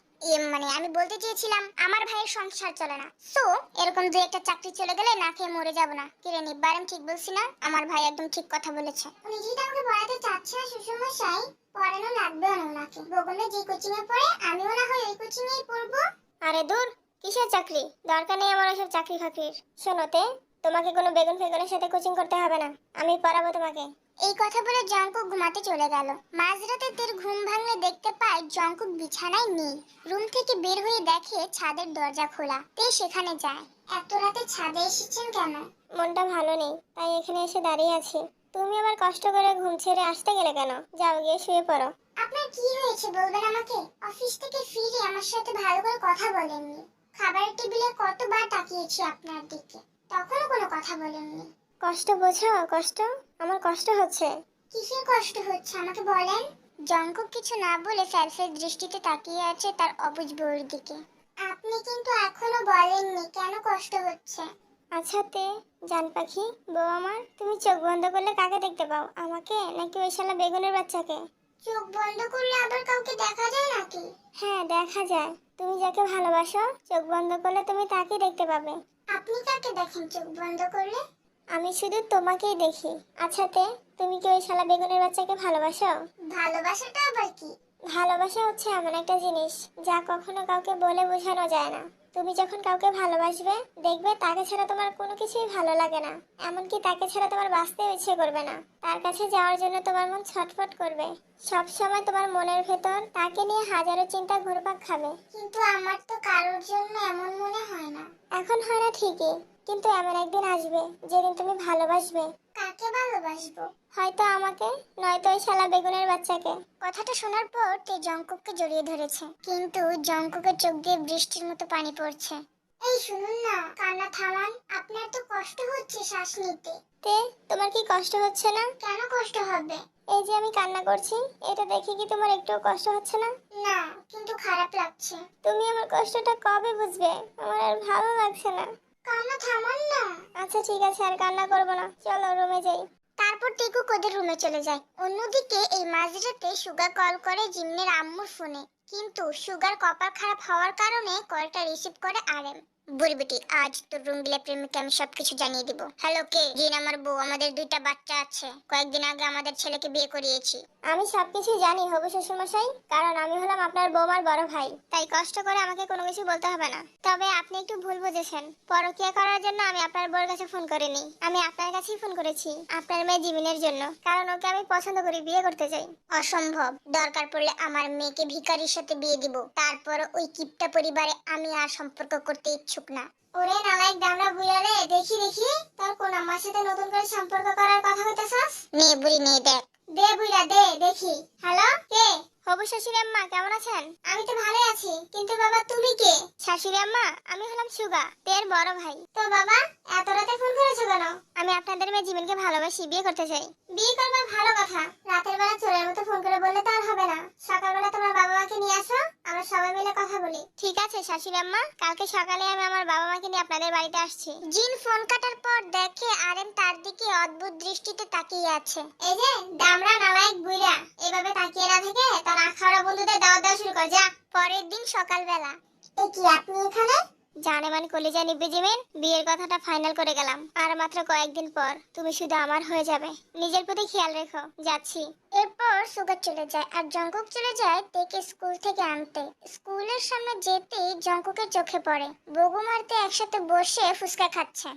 মানে আমি বলতে চেয়েছিলাম আমার ভাইয়ের সংসার চলে না। সো এরকম যে একটা চাকরি চলে গেলে না খেয়ে মরে যাব না। কিরে নিব্বার, আমি ঠিক বলছি না? আমার ভাই একদম ঠিক কথা বলেছে। উনি যদি আমাকে পড়াতে চাচ্ছে না শ্বশুরমশাই, পড়ানো লাগবে না ওনাকে। বগুনে যে কোচিং এ পড়ে, আমিও না হয় ওই কোচিং এই পড়বো। আরে দূর, কিসের চাকরি? দরকার নেই আমার ওসব চাকরি ফাকরির। শোনোতে, তোমাকে কোনো বেগুন ফেগুনের সাথে কোচিং করতে হবে না, আমি পড়াবো তোমাকে। এই কথা বলে জঙ্কুক ঘুমাতে চলে গেল। মাঝরাতে তের ঘুম ভাঙলে দেখতে পায় জঙ্কুক বিছানায় নেই। রুম থেকে বের হয়ে দেখে ছাদের দরজা খোলা। তে সেখানে যায়। এত রাতে ছাদে এসেছেন কেন? মনটা ভালো নেই, তাই এখানে এসে দাঁড়িয়ে আছি। তুমি আবার কষ্ট করে ঘুম ছেড়ে আসতে গেলে কেন? যাও গিয়ে শুয়ে পড়ো। আপনার কি হয়েছে বলবেন আমাকে? অফিস থেকে ফিরে আমার সাথে ভালো করে কথা বলেননি। খাবারের টেবিলে কতবার তাকিয়েছি আপনার দিকে, তখনও কোনো কথা বলেননি। কষ্ট বোঝো? কষ্ট? আমার কষ্ট হচ্ছে। কিসের কষ্ট হচ্ছে আমাকে বলেন? জঙ্কুক কিছু না বলে স্যারফের দৃষ্টিতে তাকিয়ে আছে তার অবুঝ বউয়ের দিকে। আপনি কিন্তু এখনো বলেননি কেন কষ্ট হচ্ছে। আচ্ছা তে, জান পাখি, বউ আমার, তুমি চোখ বন্ধ করলে কাকে দেখতে পাও? আমাকে নাকি ওই শালা বেগুনের বাচ্চাকে? চোখ বন্ধ করলে আবার কাউকে দেখা যায় নাকি? হ্যাঁ, দেখা যায়। তুমি যাকে ভালোবাসো চোখ বন্ধ করলে তুমি তাকেই দেখতে পাবে। আপনি কাকে দেখেন চোখ বন্ধ করলে? আমি শুধু তোমাকেই দেখি। আচ্ছা তে, তুমি কি ওই শালা বেগুনের বাচ্চাকে ভালোবাসো? ভালোবাসাটা আবার কি? ভালোবাসা হচ্ছে এমন একটা জিনিস যা কখনো কাউকে বলে বোঝানো যায় না। তুমি যখন কাউকে ভালোবাসবে, দেখবে তাকে ছাড়া তোমার কোনো কিছুই ভালো লাগে না। এমনকি তাকে ছাড়া তোমার বাঁচতেও ইচ্ছে করবে না। তার কাছে যাওয়ার জন্য তোমার মন ছটফট করবে। সব সময় তোমার মনের ভেতর তাকে নিয়ে হাজারো চিন্তা ঘুরপাক খাবে। কিন্তু আমার তো কারোর জন্য এমন মনে হয় না। এখন হয় না ঠিকই, কিন্তু এমন একদিন আসবে যেদিন তুমি ভালোবাসবে। কাকে ভালোবাসবো? হয়তো আমাকে, নয়তো ওই শালা বেগুনের বাচ্চাকে। কথাটা শোনার পর তে জঙ্কুককে জড়িয়ে ধরেছে, কিন্তু জঙ্কুকের চোখ দিয়ে বৃষ্টির মতো পানি পড়ছে। এই শুনুন না, কান্না থামান। আপনার তো কষ্ট হচ্ছে শ্বাস নিতে। তে, তোমার কি কষ্ট হচ্ছে না? কেন কষ্ট হবে? এই যে আমি কান্না করছি, এটা দেখে কি তোমার একটুও কষ্ট হচ্ছে না? না, কিন্তু খারাপ লাগছে। তুমি আমার কষ্টটা কবে বুঝবে? আমার আর ভালো লাগছে না। কান্না থামান না। আচ্ছা ঠিক আছে, আর কান্না করবো না, চলো রুমে যাই। তারপর টিকু ওদের রুমে চলে যায়। অন্যদিকে এই মাঝরাতে সুগা কল করে জিম্মির আম্মুর ফোনে, কিন্তু সুগার কপাল খারাপ হওয়ার কারণে কলটা রিসিভ করে আরএম। বুড়ি বেটি, আজ তোর রুম বিলে প্রেমিককে আমি সবকিছু জানিয়ে দিব। হ্যালো কে? জিন আমার বউ, আমাদের 2টা বাচ্চা আছে। কয়েকদিন আগে আমাদের ছেলেকে বিয়ে করিয়েছি। আমি সবকিছু জানি হবু শ্বশুরমশাই, কারণ আমি হলাম আপনার বৌমার বড় ভাই। তাই কষ্ট করে আমাকে কোনো কিছু বলতে হবে না। তবে আপনি একটু ভুল বুঝেছেন। পরকীয়া করার জন্য আমি আপনার বউর কাছে ফোন করিনি, আমি আপনার কাছেই ফোন করেছি আপনার মেয়ে জিমিনের জন্য, কারণ ওকে আমি পছন্দ করি, বিয়ে করতে চাই। অসম্ভব। দরকার পড়লে আমার মেয়েকে ভিখারির সাথে বিয়ে দিব, তারপর ওই কিপটা পরিবারে আমি আর সম্পর্ক করতে ইচ্ছুক না। ওরে নালাইক দামড়া বুইরা রে, দেখি দেখি তোর কোন আমার সাথে নতুন করে সম্পর্ক করার কথা কইতাছস? নে বুড়ি নে, দেখ। দে বুইরা দে, দেখি। হ্যালো কে? হবু শাশুড়ি আম্মা কেমন আছেন? আমি তো ভালোই আছি, কিন্তু বাবা তুমি কে? শাশুড়ি আম্মা আমি হলাম সুগা, তের বড় ভাই। তো বাবা এত রাতে ফোন করেছো কেন? আমি আপনাদের মেয়ে জিমিনকে ভালোবাসি, বিয়ে করতে চাই। বিয়ে করবে ভালো কথা, রাতের বেলা চোরের মতো ফোন করে বললে তো আর হবে না। সকালবেলা তোমার বাবা মাকে নিয়ে আসো, আমরা সবাই মিলে কথা বলি। ঠিক আছে শাশুড়ি আম্মা, কালকে সকালে আমি আমার বাবা মাকে নিয়ে আপনাদের বাড়িতে আসছি। জিন ফোন কাটার পর দেখে আরেম তার দিকে অদ্ভুত দৃষ্টিতে তাকিয়ে আছে। এই যে দামড়া নালায়েক বুইড়া, এভাবে তাকিয়ে না থেকে তার আখাড়া বন্ধুদের দাওয়াত দেওয়া শুরু কর যা। পরের দিন সকালবেলা এ কি আপনি এখানে? জানে মানে কলিজা নিব্বে জিমিন, বিয়ের কথাটা ফাইনাল করে গেলাম। আর মাত্র কয়েকদিন পর তুমি শুধু আমার হয়ে যাবে। নিজের প্রতি খেয়াল রেখো, যাচ্ছি। এরপর সুগার চলে যায় আর জঙ্কুক চলে যায় তেকে স্কুল থেকে আনতে। স্কুলের সামনে যেতেই জঙ্কুকের চোখে পড়ে বগুমারতে একসাথে বসে ফুচকা খাচ্ছে।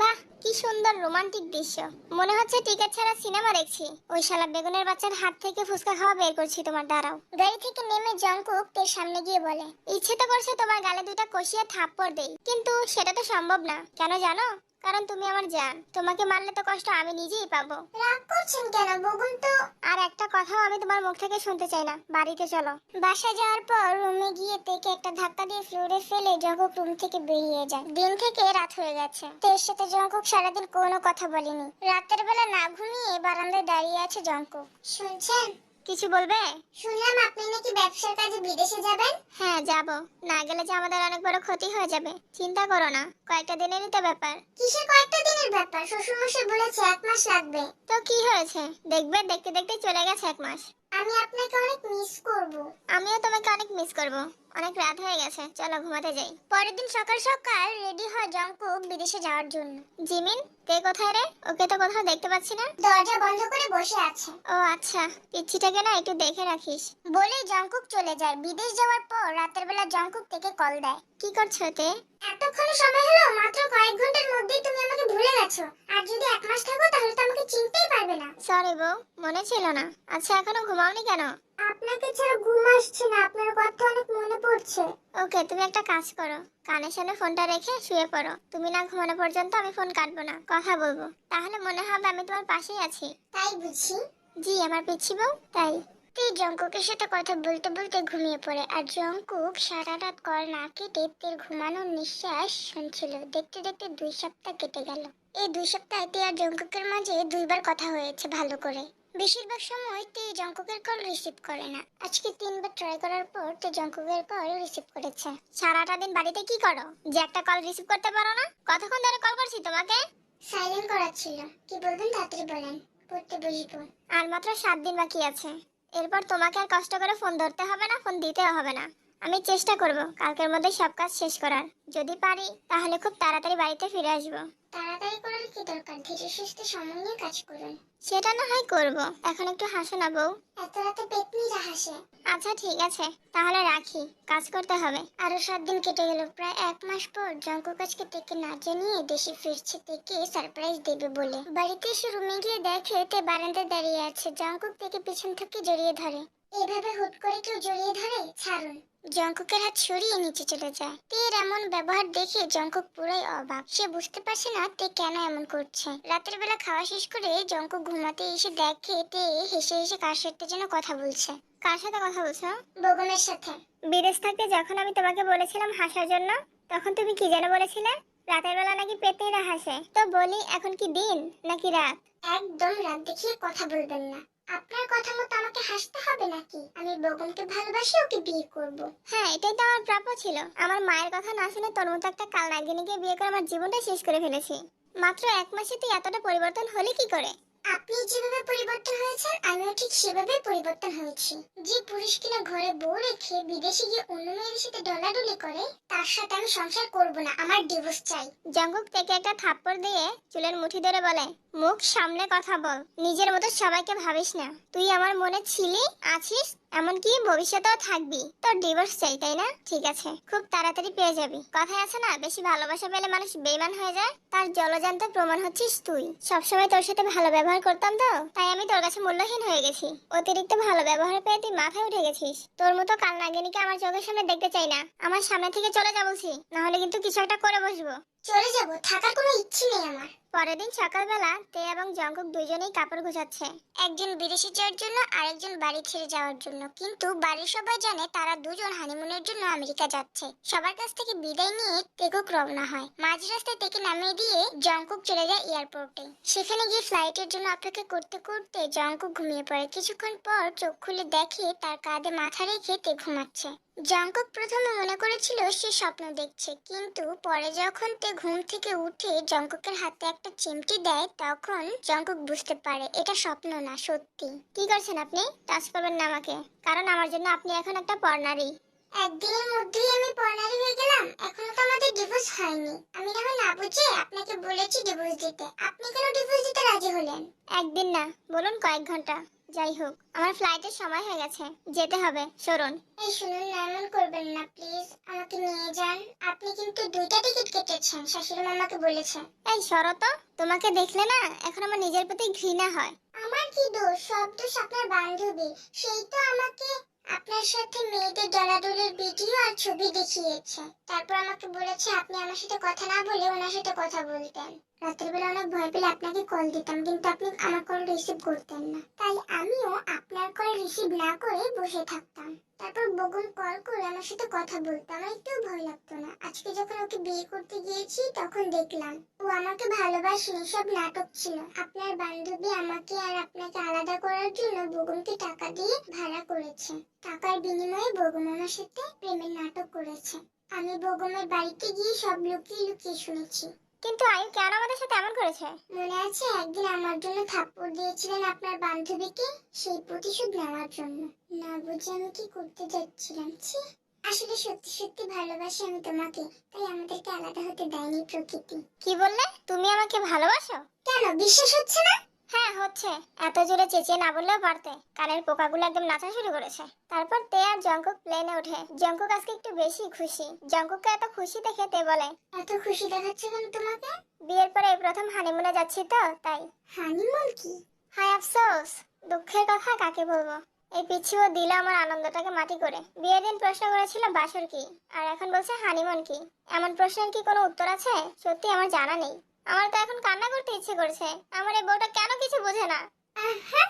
বাহ, কি সুন্দর রোমান্টিক দৃশ্য। মনে হচ্ছে টিকিট ছাড়া সিনেমা দেখছি। ওই শালা বেগুনের বাচ্চার হাত থেকে ফুচকা খাওয়া বের করছি তোমার, দাঁড়াও। গাড়ি থেকে নেমে জঙ্কুক তের সামনে গিয়ে বলে, ইচ্ছে তো করছে তোমার গালে দুইটা কষিয়ে থাপ্পড় দেই, কিন্তু সেটা তো সম্ভব না। কেন জানো? কারণ তুমি আমার জান। তোমাকে মারলে তো কষ্ট আমি নিজেই পাবো। রাগ করছেন কেন বগুন তো? আর একটা কথাও আমি তোমার মুখ থেকে শুনতে চাই না, বাড়িতে চলো। বাসায় যাওয়ার পর রুমে গিয়ে তেকে একটা ধাক্কা দিয়ে ফ্লোরে ফেলে জঙ্কুক রুম থেকে বেরিয়ে যায়। দিন থেকে রাত হয়ে গেছে। তের সাথে জঙ্কুক সারাদিন কোনো কথা বলেনি। রাতের বেলা না ঘুমিয়ে বারান্দায় দাঁড়িয়ে আছে জঙ্কুক। শুনছেন? কিছু বলবে? শুনলাম আপনি নাকি ব্যবসার কাজে বিদেশে যাবেন। হ্যাঁ যাব। না গেলে যে আমাদের অনেক বড় ক্ষতি হয়ে যাবে। চিন্তা করো না, কয়েকটা দিনেরই তো ব্যাপার। কিসের কয়েকটা দিনের ব্যাপার? শ্বশুরমশাই বলেছে 1 মাস লাগবে। তো কি হয়েছে, দেখবে দেখতে দেখতে চলে গেছে 1 মাস। আমি আপনাকে অনেক মিস করব। আমিও তোমাকে অনেক মিস করব। অনেক রাত হয়ে গেছে, চলো ঘুমাতে যাই। পরের দিন সকাল সকাল রেডি হয় জঙ্কুক বিদেশে যাওয়ার জন্য। জিমিন, তে কোথায় রে? ওকে তো কোথাও দেখতে পাচ্ছি না। দরজা বন্ধ করে বসে আছে। ও আচ্ছা, পিচ্ছিটাকে না একটু দেখে রাখিস। বলে জঙ্কুক চলে যায়। বিদেশ যাওয়ার পর রাতের বেলা জঙ্কুক থেকে কল দেয়। কি করছো তে? এতক্ষণ সময় হলো, মাত্র কয়েক ঘন্টার মধ্যেই তুমি আমাকে ভুলে গেছো। আর যদি 1 মাস থাকো তাহলে তো আমাকে চিনতেই পারবে না। সরি বউ, মনে ছিল না। আচ্ছা এখনো ঘুমাওনি কেন? আপনাকে ছাড়া ঘুম আসছে না, আপনার কথা অনেক মনে পড়ছে। ওকে, তুমি একটা কাজ করো, কানের সামনে ফোনটা রেখে শুয়ে পড়ো। তুমি না ঘুমানো পর্যন্ত আমি ফোন কাটবো না, কথা বলবো। তাহলে মনে হবে আমি তোমার পাশেই আছি। তাই বুঝি? জি, আমার পিচ্ছি বউ তাই। তুই জঙ্কুকের সাথে কথা বলতে বলতে ঘুমিয়ে পড়ে আর জঙ্কুক সারা রাত কল না কেটে তের ঘুমানোর নিঃশ্বাস শুনছিল। দেখতে দেখতে 2 সপ্তাহ কেটে গেল। এই 2 সপ্তাহে তে আর জঙ্কুকের মাঝে 2বার কথা হয়েছে ভালো করে। বেশিরভাগ সময় তে জঙ্কুকের কল রিসিভ করে না। আজকে 3বার ট্রাই করার পর তে জঙ্কুকের কল রিসিভ করেছে। সারাটা দিন বাড়িতে কি করো যে একটা কল রিসিভ করতে পারো না? কতক্ষণ ধরে কল করছি তোমাকে? সাইলেন্ট করা ছিল। কি বলবেন তাড়াতাড়ি বলেন, পড়তে বসবো। আর মাত্র 7 দিন বাকি আছে। এরপর তোমাকে আর কষ্ট করে ফোন ধরতে হবে না, ফোন দিতেও হবে না। আমি চেষ্টা করব কালকের মধ্যে সব কাজ শেষ করার। যদি পারি তাহলে খুব তাড়াতাড়ি বাড়িতে ফিরে আসব। তাড়াতাড়ি করার কি দরকার? ধীরে সুস্থে সময় নিয়ে কাজ করুন। সেটা না হয় করব, এখন একটু হাসো না বউ। এত রাতে পেতনিরা হাসে। আচ্ছা ঠিক আছে, তাহলে রাখি, কাজ করতে হবে। আরো 7 দিন কেটে গেল। প্রায় 1 মাস পর জঙ্কুক আজকে থেকে না জানিয়ে দেশে ফিরছে থেকে সারপ্রাইজ দেবে বলে। বাড়িতে এসে রুমে গিয়ে দেখে তে বারান্দায় দাঁড়িয়ে আছে। জঙ্কুক থেকে পিছন থেকে জড়িয়ে ধরে। এভাবে হুট করে কেউ জড়িয়ে ধরে? ছাড়ুন। জঙ্কুকের হাত সরিয়ে নিচে চলে যায়। তের এমন ব্যবহার দেখে জঙ্কুক পুরাই অবাক। সে বুঝতে পারছে না তে কেন এমন করছে। রাতের বেলা খাওয়া শেষ করে জঙ্কুক ঘুমাতে এসে দেখে তে হেসে হেসে কার সাথে যেন কথা বলছে। কার সাথে কথা বলছো? বগমের সাথে। বিদেশ থাকতে যখন আমি তোমাকে বলেছিলাম হাসার জন্য, তখন তুমি কি যেন বলেছিলে? রাতের বেলা নাকি পেতেরা হাসে। তো বলি, এখন কি দিন নাকি রাত? একদম রাত দেখিয়ে কথা বলবেন না। আপনার কথা মতো আমাকে হাসতে হবে নাকি? আমি বগমকে ভালোবাসি, ওকে বিয়ে করব। হ্যাঁ, এটাই তো আমার প্রাপ্য ছিল। আমার মায়ের কথা না শুনে তোর মতো একটা কালনাগিনীকে বিয়ে করে আমার জীবনটা শেষ করে ফেলেছি। মাত্র 1 মাসে তুই এতটা পরিবর্তন হলি কি করে? আপনি যেভাবে পরিবর্তন হয়েছেন আমিও ঠিক সেভাবে পরিবর্তন হয়েছি। যে পুরুষ কিনা ঘরে বউ রেখে বিদেশে গিয়ে অন্য মেয়ের সাথে ডলাডলি করে, তার সাথে আমি সংসার করব না। আমার ডিভোর্স চাই। জঙ্কুক থেকে একটা থাপ্পড় দিয়ে চুলের মুঠি ধরে বলে, মুখ সামলে কথা বল। নিজের মতো সবাইকে ভাবিস না। তুই আমার মনে ছিলি, আছিস, এমনকি ভবিষ্যতেও থাকবি। তোর ডিভোর্স চাই, তাই না? ঠিক আছে, খুব তাড়াতাড়ি পেয়ে যাবি। কথায় আছে না, বেশি ভালোবাসা পেলে মানুষ বেঈমান হয়ে যায়। তার জলজান্ত প্রমাণ হচ্ছিস তুই। সবসময় তোর সাথে ভালো ব্যবহার করতাম তো, তাই আমি তোর কাছে মূল্যহীন হয়ে গেছি। অতিরিক্ত ভালো ব্যবহার পেয়ে তুই মাথায় উঠে গেছিস। তোর মতো কালনাগিনীকে আমার চোখের সামনে দেখতে চাই না। আমার সামনে থেকে চলে যা বলছি, না হলে কিন্তু কিছু একটা করে বসবো। চলে যাব, থাকার কোনো ইচ্ছে নেই আমার। পরের দিন সকালবেলা তে এবং জঙ্কুক দুজনেই কাপড় গোছাচ্ছে। একজন বিদেশে যাওয়ার জন্য আরেকজন বাড়ি ছেড়ে যাওয়ার জন্য, কিন্তু বাড়ির সবাই জানে তারা দুজন হানিমুনের জন্য আমেরিকা যাচ্ছে। সবার কাছ থেকে বিদায় নিয়ে তেকুক রওনা হয়। মাঝ রাস্তায় তেকে নামিয়ে দিয়ে জঙ্কুক চলে যায় এয়ারপোর্টে। সেখানে গিয়ে ফ্লাইটের জন্য অপেক্ষা করতে করতে জঙ্কুক ঘুমিয়ে পড়ে। কিছুক্ষণ পর চোখ খুলে দেখে তার কাঁধে মাথা রেখে তে ঘুমাচ্ছে। জঙ্কুক প্রথমে মনে করেছিল সে স্বপ্ন দেখছে, কিন্তু পরে যখন তে ঘুম থেকে উঠে জঙ্কুকের হাতে একটা চিমটি দেয়, তখন জঙ্কুক বুঝতে পারে এটা স্বপ্ন না, সত্যি। কি করছেন আপনি? টাচ করবেন না আমাকে, কারণ আমার জন্য আপনি এখন একটা পর্নারী। একদিনের মধ্যেই আমি পর্নারী হয়ে গেলাম? এখনো তো আমাদের ডিভোর্স হয়নি। আমি না হয় না বুঝে আপনাকে বলেছি ডিভোর্স দিতে, আপনি কেন ডিভোর্স দিতে রাজি হলেন? একদিন না, বলুন কয়েক ঘন্টা। যাই হোক, আমার ফ্লাইটের সময় হয়ে গেছে, যেতে হবে। সরুন। এই শুনুন না, এমন করবেন না প্লিজ, আমাকে নিয়ে যান। আপনি কিন্তু 2টা টিকিট কেটেছেন, শাশুড়ি মামাকে বলেছেন। এই সরো তো, তোমাকে দেখলে না এখন আমার নিজের প্রতি ঘৃণা হয়। আমার কি দোষ? সব দোষ আপনার বান্ধবী। সেই তো আমাকে আপনার সাথে মেয়েদের দলাদলির ভিডিও আর ছবি দেখিয়েছে, তারপর আমাকে বলেছে আপনি আমার সাথে কথা না বলে ওনার সাথে কথা বলতেন। রাতের বেলা অনেক ভয় পেলে আপনাকে কল দিতাম, কিন্তু আপনি আমার কল রিসিভ করতেন না, তাই আমিও আপনার কল রিসিভ না করে বসে থাকতাম। তারপর বগুন কল করে আমার সাথে কথা বলতো, আমার একটু ভয় লাগতো না। আজকে যখন ওকে বিয়ে করতে গিয়েছি তখন দেখলাম ও আমাকে ভালোবাসেনি, সব নাটক ছিল। আপনার বান্ধবী আমাকে আর আপনাকে আলাদা করার জন্য বগুনকে টাকা দিয়ে ভাড়া করেছে। টাকার বিনিময়ে বগুন আমার সাথে প্রেমের নাটক করেছে। আমি বগুনের বাড়িতে গিয়ে সব লুকিয়ে লুকিয়ে শুনেছি। কিন্তু আয়ু কেন আমাদের সাথে এমন করেছে? মনে আছে একদিন আমার জন্য থাপ্পড় দিয়েছিলেন আপনার বান্ধবীকে? সেই প্রতিশোধ নেওয়ার জন্য। না বুঝে আমি কি করতে যাচ্ছিলাম। ছি, আসলে সত্যি সত্যি ভালোবাসি আমি তোমাকে, তাই আমাদেরকে আলাদা হতে দেয়নি প্রকৃতি। কি বললে? তুমি আমাকে ভালোবাসো? কেন বিশ্বাস হচ্ছে না? হ্যাঁ হচ্ছে। এত জোরে চেঁচিয়ে না বললেও পারতে, কানের পোকাগুলো একদম নাচা শুরু করেছে। তারপর তে আর জঙ্কুক প্লেনে ওঠে। জঙ্কুক আজকে একটু বেশি খুশি। জঙ্কুককে এত খুশি দেখে তে বলে, এত খুশি দেখাচ্ছে কেন তোমাকে? বিয়ের পরে এই প্রথম হানিমুনে যাচ্ছি তো তাই। হানিমুন কি? হায় আফসোস, দুঃখের কথা কাকে বলবো। এই পিছিও দিল আমার আনন্দটাকে মাটি করে। বিয়ের দিন প্রশ্ন করেছিল বাসর কি, আর এখন বলছে হানিমুন কি। এমন প্রশ্নের কি কোনো উত্তর আছে? সত্যি আমার জানা নেই। আমার তো এখন কান্না করতে ইচ্ছে করছে। আমার এই বউটা কেন কিছু বোঝে না। আহা,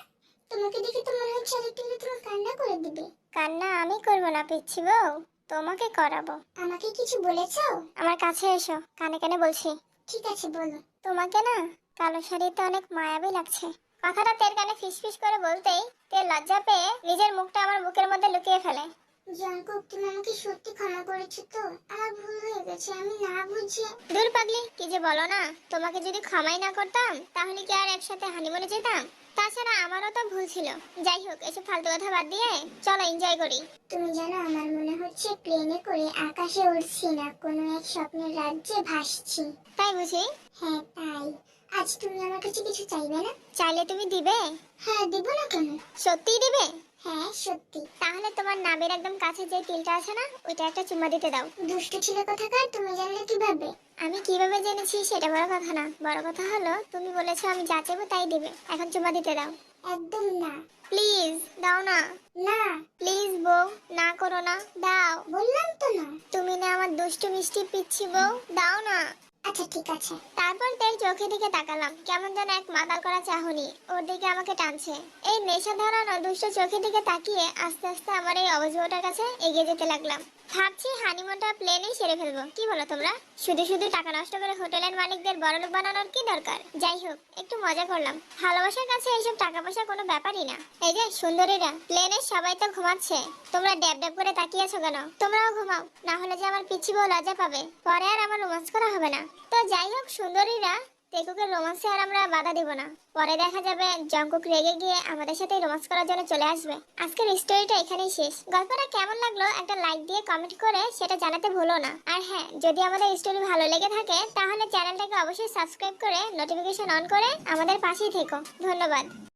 তোমাকে দেখে তো মনে হচ্ছে আরেকটু তোমার কান্না করে দিবে। কান্না আমি করবো না পিচ্ছি বউ, তোমাকে করাবো। আমাকে কিছু বলেছো? আমার কাছে এসো, কানে কানে বলছি। ঠিক আছে বলো। তোমাকে না কালো শাড়িতে অনেক মায়াবী লাগছে। কথাটা তের কানে ফিসফিস করে বলতেই তে লজ্জা পেয়ে নিজের মুখটা আমার বুকের মধ্যে লুকিয়ে ফেলে। জঙ্কুক, তুমি আমাকে সত্যি ক্ষমা করেছো তো? আমার ভুল হয়ে গেছে, আমি না বুঝে। দূর পাগলি, কি যে বলো না। তোমাকে যদি ক্ষমাই না করতাম তাহলে কি আর একসাথে হানিমুনে যেতাম? তাছাড়া আমারও তো ভুল ছিল। যাই হোক, এসব ফালতু কথা বাদ দিয়ে চলো এনজয় করি। তুমি জানো আমার মনে হচ্ছে প্লেনে করে আকাশে উড়ছি না, কোনো এক স্বপ্নের রাজ্যে ভাসছি। তাই বুঝি? হ্যাঁ তাই। আজ তুমি আমার কাছে কিছু চাইবে না? চাইলে তুমি দিবে? হ্যাঁ, দিব না কেন? সত্যিই দিবে? হ্যাঁ সত্যি। তাহলে তোমার নাবের একদম কাছে যে তিলটা আছে না, ওইটা একটা চুম্মা দিতে দাও। দুষ্ট ছিল কোথাকার, তুমি জানলে কিভাবে? আমি কিভাবে জেনেছি সেটা বড় কথা না, বড় কথা হলো তুমি বলেছো আমি যা চাইবো তাই দিবে। এখন চুম্মা দিতে দাও। একদম না। প্লিজ দাও না। না প্লিজ বউ, না করো না, দাও। বললাম তো না। তুমি না আমার দুষ্টু মিষ্টি পিচ্ছি বউ, দাও না। আচ্ছা ঠিক আছে। তারপর তেল চোখে দিকে তাকালাম, কেমন যেন এক মাতাল করা চাহনি ওর দিকে আমাকে টানছে। এই নেশা ধরানো দুষ্ট চোখের দিকে তাকিয়ে আস্তে আস্তে আমার এই অবজটার কাছে এগিয়ে যেতে লাগলাম। ভাবছি হানিমুনটা প্লেনেই সেরে ফেলবো। কি বলো তোমরা? শুধু শুধু টাকা নষ্ট করে হোটেলের মালিকদের বড়লোক বানানোর কি দরকার? যাই হোক, একটু মজা করলাম। ভালোবাসার কাছে এইসব টাকা পয়সা কোনো ব্যাপারই না। এই যে সুন্দরীরা, প্লেনের সবাই তো ঘুমাচ্ছে, তোমরা ড্যাব ড্যাব করে তাকিয়ে আছো কেন? তোমরাও ঘুমাও, না হলে যে আমার পিচ্ছি বউ লজ্জা পাবে, পরে আর আমার রোমান্স করা হবে না। তো যাই হোক সুন্দরীরা, তেকুকের রোমান্সে আর আমরা বাধা দিব না। পরে দেখা যাবে জঙ্কুক রেগে গিয়ে আমাদের সাথে রোমান্স করার জন্য চলে আসবে। আজকের স্টোরিটা এখানেই শেষ। গল্পটা কেমন লাগলো একটা লাইক দিয়ে কমেন্ট করে সেটা জানাতে ভুলো না। আর হ্যাঁ, যদি আমাদের স্টোরি ভালো লেগে থাকে তাহলে চ্যানেলটাকে অবশ্যই সাবস্ক্রাইব করে নোটিফিকেশন অন করে আমাদের পাশেই থেকো। ধন্যবাদ।